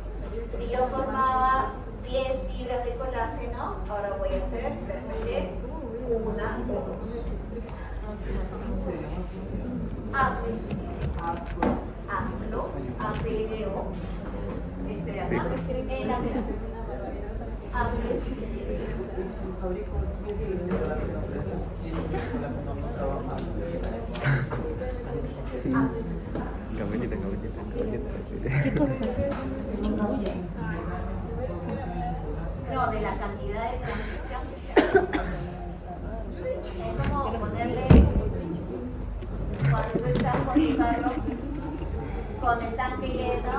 Si yo formaba 10 fibras de colágeno, ahora voy a hacer realmente una o dos. APLO, APLO, este de acá, en la grasa. Cabellita. ¿Qué cosa? No, de la cantidad de transcripción. Es como ponerle, cuando tú estás con tu carro, con el tanque lleno,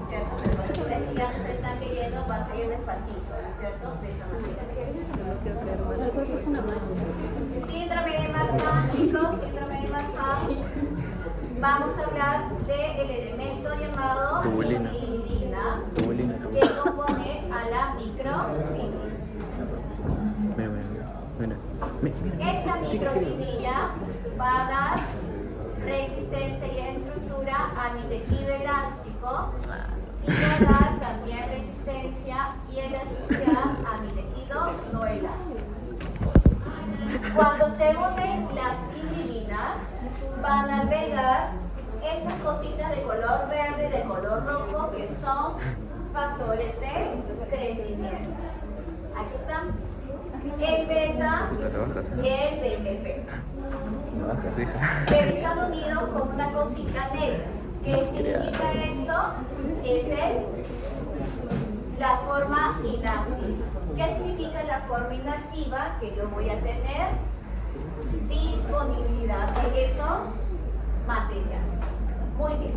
¿cierto? Pero cuando tú ves que ya no está el tanque lleno, vas a ir despacito, ¿cierto? De esa manera. Síndrome de Marfan, chicos, síndrome de Marfan. Vamos a hablar del elemento llamado Tubulina. tubulina, que compone a la microfibrila. Mira. Esta microfibrila va a dar resistencia y estructura a mi tejido elástico y va a dar también resistencia y elasticidad a mi tejido no elástico. Cuando se unen las fibrilinas, van a albergar estas cositas de color verde y de color rojo que son factores de crecimiento. Aquí están. El beta Puta, la bajas, ¿no? y el BMP. La bajas, hija. Pero están unidos con una cosita negra. ¿Qué significa esto? Es la forma inactiva. ¿Qué significa la forma inactiva? Que yo voy a tener disponibilidad de esos materiales. Muy bien.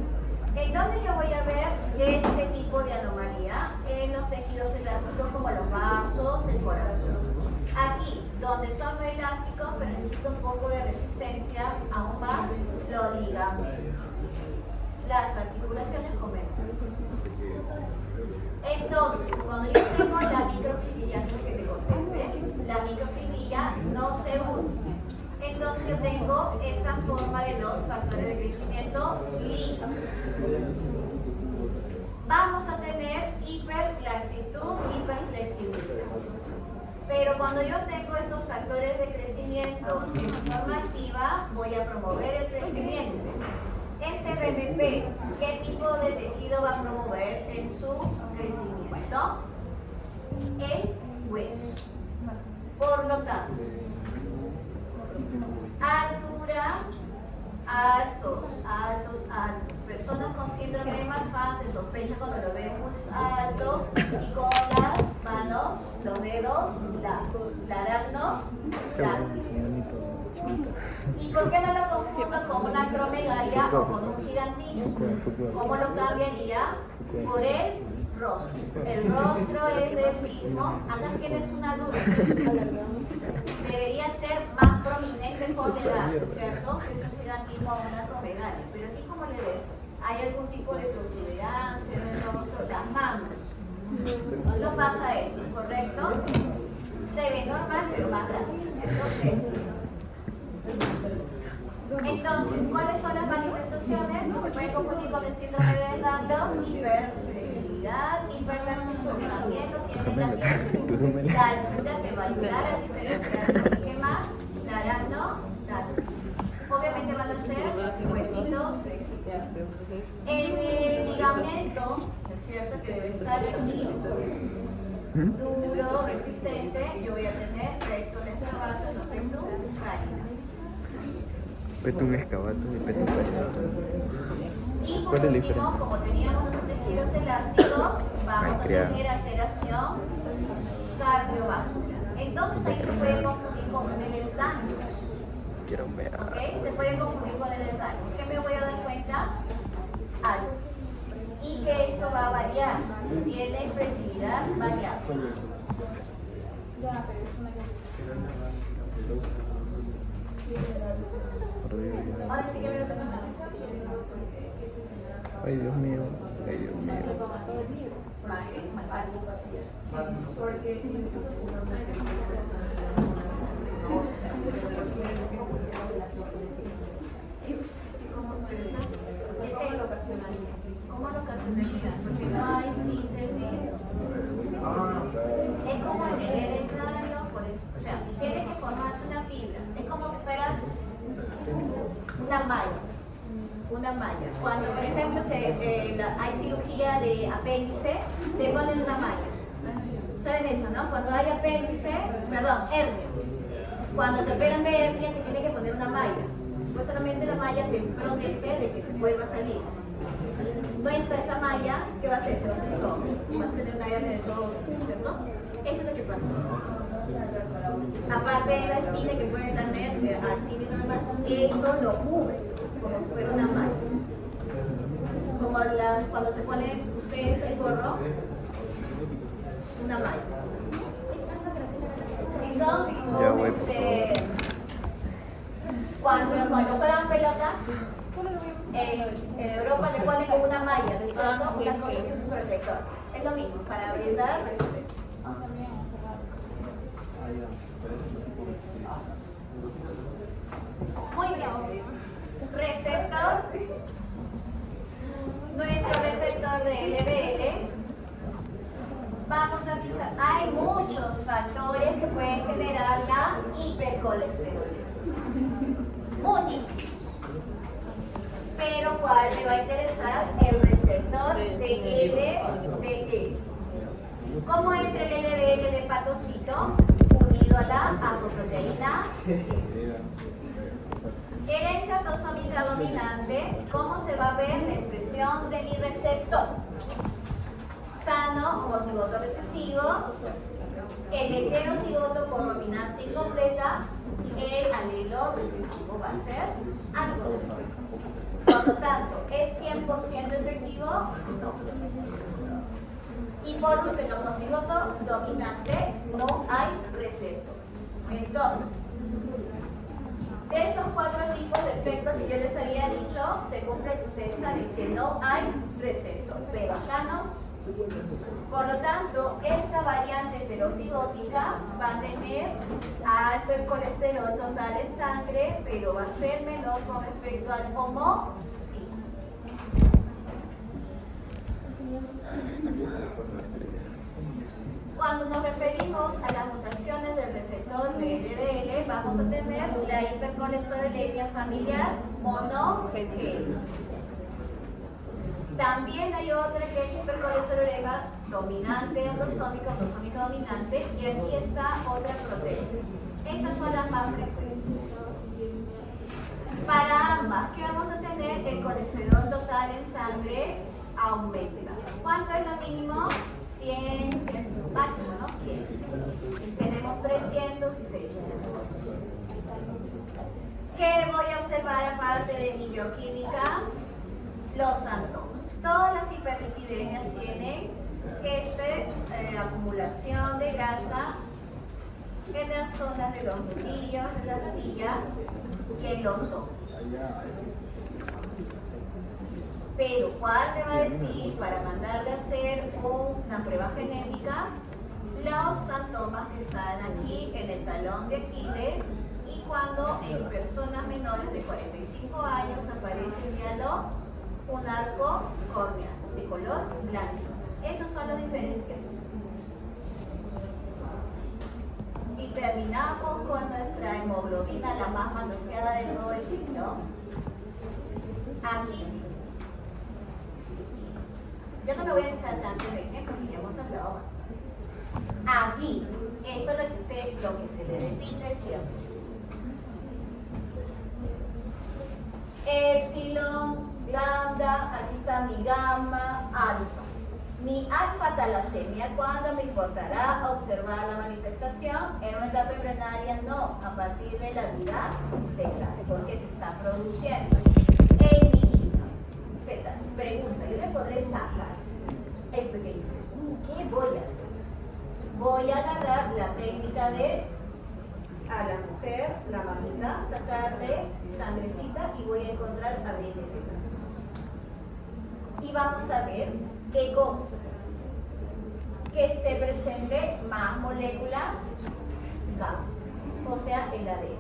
¿En dónde yo voy a ver este tipo de anomalía? En los tejidos elásticos como los vasos, el corazón. Aquí, donde son no elásticos, pero necesito un poco de resistencia, aún más, los ligamentos. Las articulaciones comentan. Entonces, cuando yo tengo la microfibrilla, antes que te conteste, la microfibrilla no se une. Entonces yo tengo esta forma de los factores de crecimiento ligados. Vamos a tener hiperlaxitud, hiperflexibilidad. Pero cuando yo tengo estos factores de crecimiento en forma activa, voy a promover el crecimiento. Este BMP, ¿qué tipo de tejido va a promover en su crecimiento? El hueso. Por lo tanto, altura, altos. Personas con síndrome de Marfan se sospecha cuando lo vemos alto y con las manos, los dedos largos. Laragno, ¿y por qué no lo confundo con una acromegalia o con un gigantismo? ¿Cómo lo cambiaría? Por el rostro. El rostro es del mismo. Acá tienes una duda. Debería ser más prominente por la edad, ¿cierto? Que es un gigantismo o una acromegalia. Pero aquí, ¿cómo le ves? ¿Hay algún tipo de protuberancia en el rostro? Las manos. No pasa eso, ¿correcto? Se ve normal, pero más grande, ¿cierto? Entonces, ¿cuáles son las manifestaciones? Se puede confundir con el síndrome de Down, hiperflexibilidad, hiperlaxitud, también lo tiene la piel. La altura te va a ayudar a diferenciar. ¿Y qué más? Laragno, obviamente van a ser huesitos flexibles. En el ligamento, es cierto que debe estar aquí, duro, resistente, yo voy a tener recto excavatus, no recto carinatus. Petum excavatus y petum carinatus. Y por ¿Cuál es la último, diferencia? como teníamos los tejidos elásticos, vamos a Malcriado. tener alteración cardiovascular. Entonces ahí se puede confundir con un electáneo. Quiero ver. ¿Ok? Se puede confundir con el electáneo. ¿Qué me voy a dar cuenta? Algo. Y que esto va a variar. Tiene expresividad variable. Ahora sí que me vas a contar. Ay, Dios mío. Ay, Dios mío. ¿Cómo lo ocasionaría? Porque no hay síntesis. Es como el hereditario, por eso. O sea, tiene que formarse una fibra. Es como si fuera una malla. Una malla. Cuando, por ejemplo, hay cirugía de apéndice, te ponen una malla. ¿Saben eso, no? Cuando hay apéndice, perdón, hernia. Cuando te operan de hernia, te tienen que poner una malla. Supuestamente la malla te protege de que se vuelva a salir. No está esa malla, ¿qué va a hacer? Se va a hacer todo. Vas a tener una hernia de todo, ¿cierto? Eso es lo que pasa. Aparte de la estina que puede tener actina y todo demás, esto lo cubre como si fuera una malla. Como cuando se ponen ustedes el gorro, una malla. Si son Ya voy, por cuando juegan pelota, en Europa le ponen como una malla, ¿de cierto? Una construcción protector. Es lo mismo, para brindar resistencia. Muy bien. Receptor. Nuestro receptor de LDL. Vamos a fijar, hay muchos factores que pueden generar la hipercolesterolemia. Muchos. Pero ¿cuál me va a interesar? El receptor de LDL. ¿Cómo entra el LDL del hepatocito? Unido a la proteína 100. Herencia autosómica dominante, ¿cómo se va a ver la expresión de mi receptor? Sano, homocigoto recesivo, el heterocigoto con dominancia incompleta, el alelo recesivo va a ser algo recesivo. Por lo tanto, ¿es 100% efectivo? No. Y por último, el homocigoto dominante no hay receptor. Entonces, de esos 4 tipos de efectos que yo les había dicho, se cumple que ustedes saben que no hay receptor, pero acá no. Por lo tanto, esta variante heterocigótica va a tener alto el colesterol total en sangre, pero va a ser menor con respecto al homocigoto. Cuando nos referimos a las mutaciones del receptor LDL, vamos a tener la hipercolesterolemia familiar monogénica. También hay otra que es hipercolesterolemia dominante, autosómica dominante, y aquí está otra proteína. Estas son las más frecuentes. Para ambas, ¿qué vamos a tener? El colesterol total en sangre aumenta. ¿Cuánto es lo mínimo? 100, máximo, ¿no? 100. Tenemos 300 y 600. ¿Qué voy a observar aparte de mi bioquímica? Los síntomas. Todas las hiperlipidemias tienen acumulación de grasa en las zonas de los nudillos, de las rodillas y en los ojos. Pero, ¿cuál me va a decir para mandarle a hacer una prueba genética? Los síntomas que están aquí en el talón de Aquiles y cuando en personas menores de 45 años aparece el hialo, un arco corneal de color blanco. Esos son los diferenciales. Y terminamos con nuestra hemoglobina, la más manoseada del nuevo signo. Aquí sí. Yo no me voy a fijar tanto en el ejemplo, porque ya hemos hablado bastante. Aquí, esto es lo que se le repite siempre. Epsilon, lambda, aquí está mi gamma, alfa. Mi alfa talasemia, ¿cuándo me importará observar la manifestación? En una etapa embrionaria no, a partir de la vida fetal, porque se está produciendo. En mi fetal, pregunta, yo le podré sacar el pequeño. ¿Qué voy a hacer? Voy a agarrar la técnica de a la mujer, la mamita, sacarle sangrecita y voy a encontrar ADN fetal. Y vamos a ver qué cosa, que esté presente más moléculas gamma, o sea, el ADN.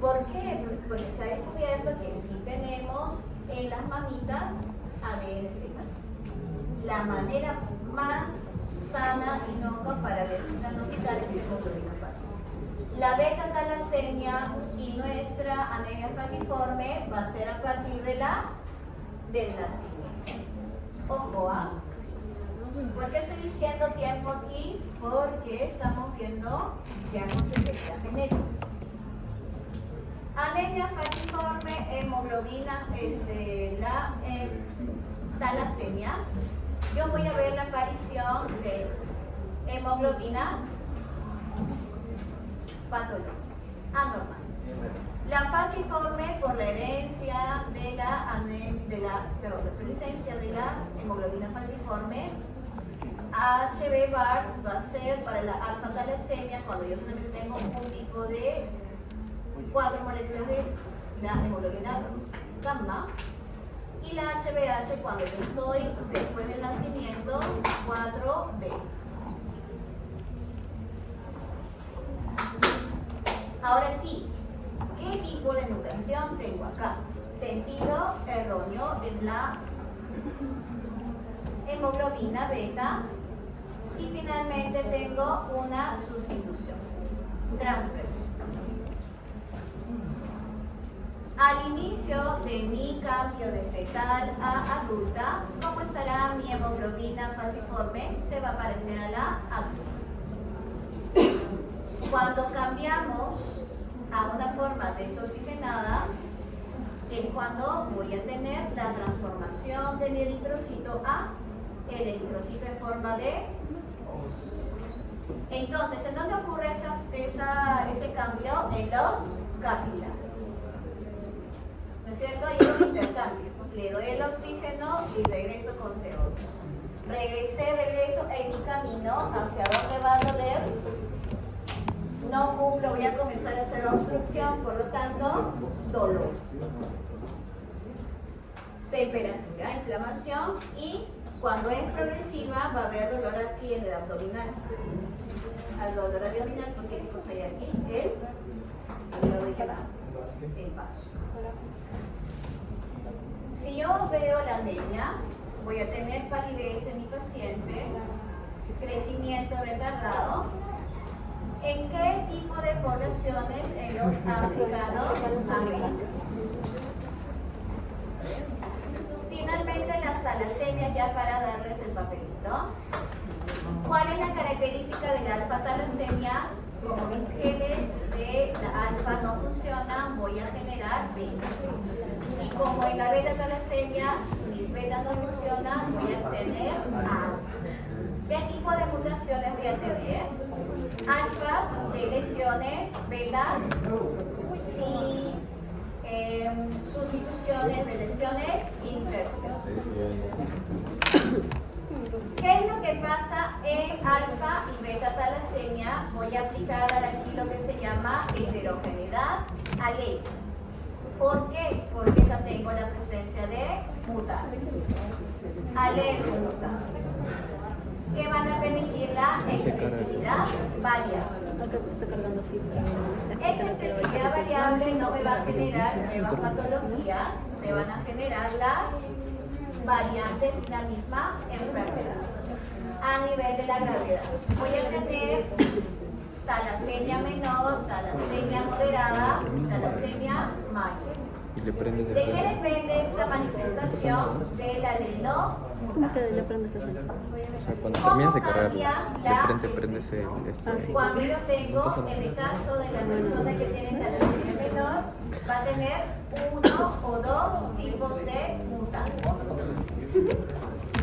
¿Por qué? Porque se ha descubierto que sí tenemos en las mamitas ADN fetal. La manera más sana y inocua para diagnosticar es hemoglobina fetal. La beta-talasemia y nuestra anemia falciforme va a ser a partir del nacimiento. Ojo, ¿por qué estoy diciendo tiempo aquí? Porque estamos viendo consecuencias genéticas. Anemia falciforme, hemoglobina, la talasemia. Yo voy a ver la aparición de hemoglobinas patológicas, anormales. La falciforme por la herencia de la presencia de la hemoglobina falciforme. HB-VARS va a ser para la alfa talasemia cuando yo solamente tengo un tipo de 4 moléculas de la hemoglobina gamma. Y la HBH cuando yo estoy después del nacimiento 4B. Ahora sí, ¿qué tipo de mutación tengo acá? Sentido erróneo en la hemoglobina beta y finalmente tengo una sustitución transversa. Al inicio de mi cambio de fetal a adulta, ¿cómo estará mi hemoglobina falciforme? Se va a parecer a la adulta. Cuando cambiamos a una forma desoxigenada, es cuando voy a tener la transformación del eritrocito a el eritrocito en forma de os. Entonces, ¿en dónde ocurre ese cambio? En los capilares. ¿No es cierto? Hay un intercambio. Le doy el oxígeno y regreso con CO2. Regreso en mi camino. ¿Hacia dónde va a doler? No cumplo, voy a comenzar a hacer obstrucción, por lo tanto, dolor. Temperatura, inflamación y cuando es progresiva va a haber dolor aquí en el abdominal. Al dolor abdominal, porque ¿qué cosa hay aquí? El vaso. Si yo veo la anemia, voy a tener palidez en mi paciente, crecimiento retardado. ¿En qué tipo de poblaciones? En los africanos americanos. Finalmente, las talasemias, ya para darles el papelito. ¿Cuál es la característica de la alfa-talasemia? Como mis genes de la alfa no funcionan, voy a generar beta. Y como en la beta-talasemia mis betas no funcionan, voy a tener alfa. ¿Qué tipo de mutaciones voy a tener? Alfas de lesiones, betas, sí, sustituciones de lesiones, inserciones. ¿Qué es lo que pasa en alfa y beta talasemia? Voy a aplicar aquí lo que se llama heterogeneidad alélica. ¿Por qué? Porque ya tengo la presencia de mutantes. Alélicos mutantes. Que van a permitir la expresividad variable. Esta expresividad variable no me va a generar nuevas patologías, me van a generar las variantes de la misma enfermedad a nivel de la gravedad. Voy a tener talasemia menor, talasemia moderada, talasemia mayor. ¿De qué depende esta manifestación? Del alelo mutante. O sea, cuando comienza a cargarlo, de frente prendes Cuando yo tengo, en el caso de la persona que tiene talasemia menor, va a tener uno o dos tipos de mutantes.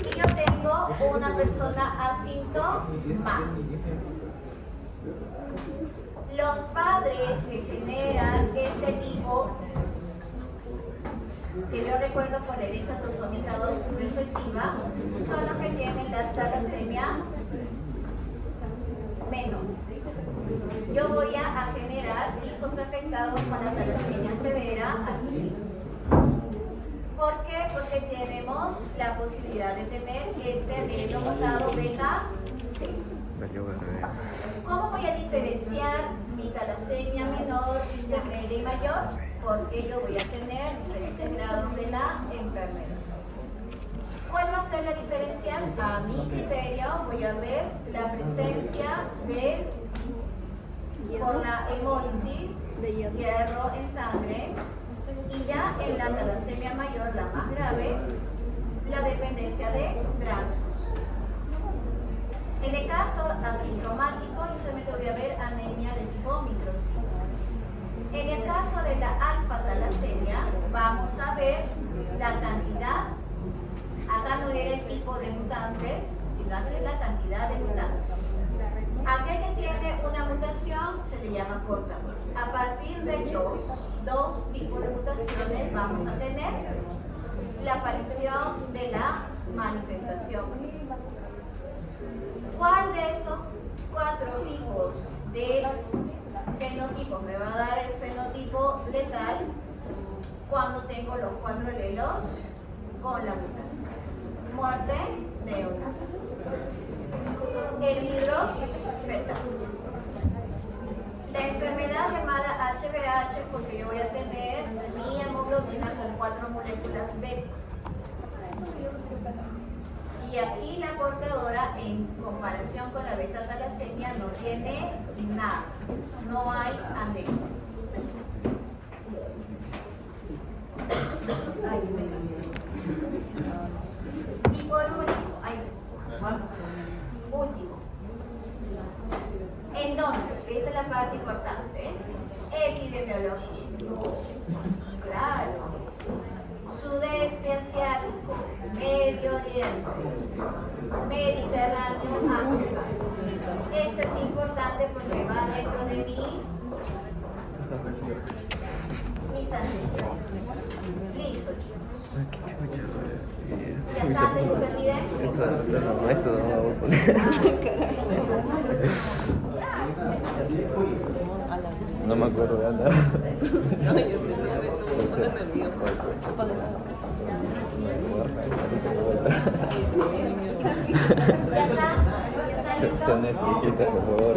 Y yo tengo una persona asintomática. Los padres que generan este tipo, que yo recuerdo por herencia autosómica recesiva, son los que tienen la talasemia menor. Yo voy a generar hijos afectados con la talasemia severa aquí. ¿Por qué? Porque tenemos la posibilidad de tener este alelo mutado beta C. ¿Cómo voy a diferenciar mi talasemia menor, intermedia y mayor? Porque yo voy a tener diferentes grados de la enfermedad. ¿Cuál va a ser la diferencial? A mi criterio voy a ver la presencia por la hemólisis de hierro en sangre y ya en la talasemia mayor, la más grave, la dependencia de transfusión. En el caso asintomático, yo solamente voy a ver anemia de tipo microcito. En el caso de la alfa-talasemia, vamos a ver la cantidad. Acá no era el tipo de mutantes, sino aquí es la cantidad de mutantes. Aquel que tiene una mutación se le llama portador. A partir de dos tipos de mutaciones vamos a tener la aparición de la manifestación. ¿Cuál de estos 4 tipos de fenotipos me va a dar el fenotipo letal cuando tengo los 4 alelos con la mutación? Muerte neonatal. El virus fetal. La enfermedad llamada HBH, porque yo voy a tener mi hemoglobina con 4 moléculas beta. Y aquí la portadora, en comparación con la beta-talasemia, no tiene nada. No hay anemia. Y por último, ¿En dónde? Esta es la parte importante. Epidemiología. Claro. Sudeste asiático, Medio Oriente, Mediterráneo, África. Esto es importante porque va dentro de mis ancestros. Listo, chicos. ¿Ya está? ¿Te se olviden? No, esto no lo voy a poner. No me acuerdo de nada. No, yo tenía de todo, me pone nerviosa. ¿Ya está? ¿Ya está listo? Son viejitas, por favor.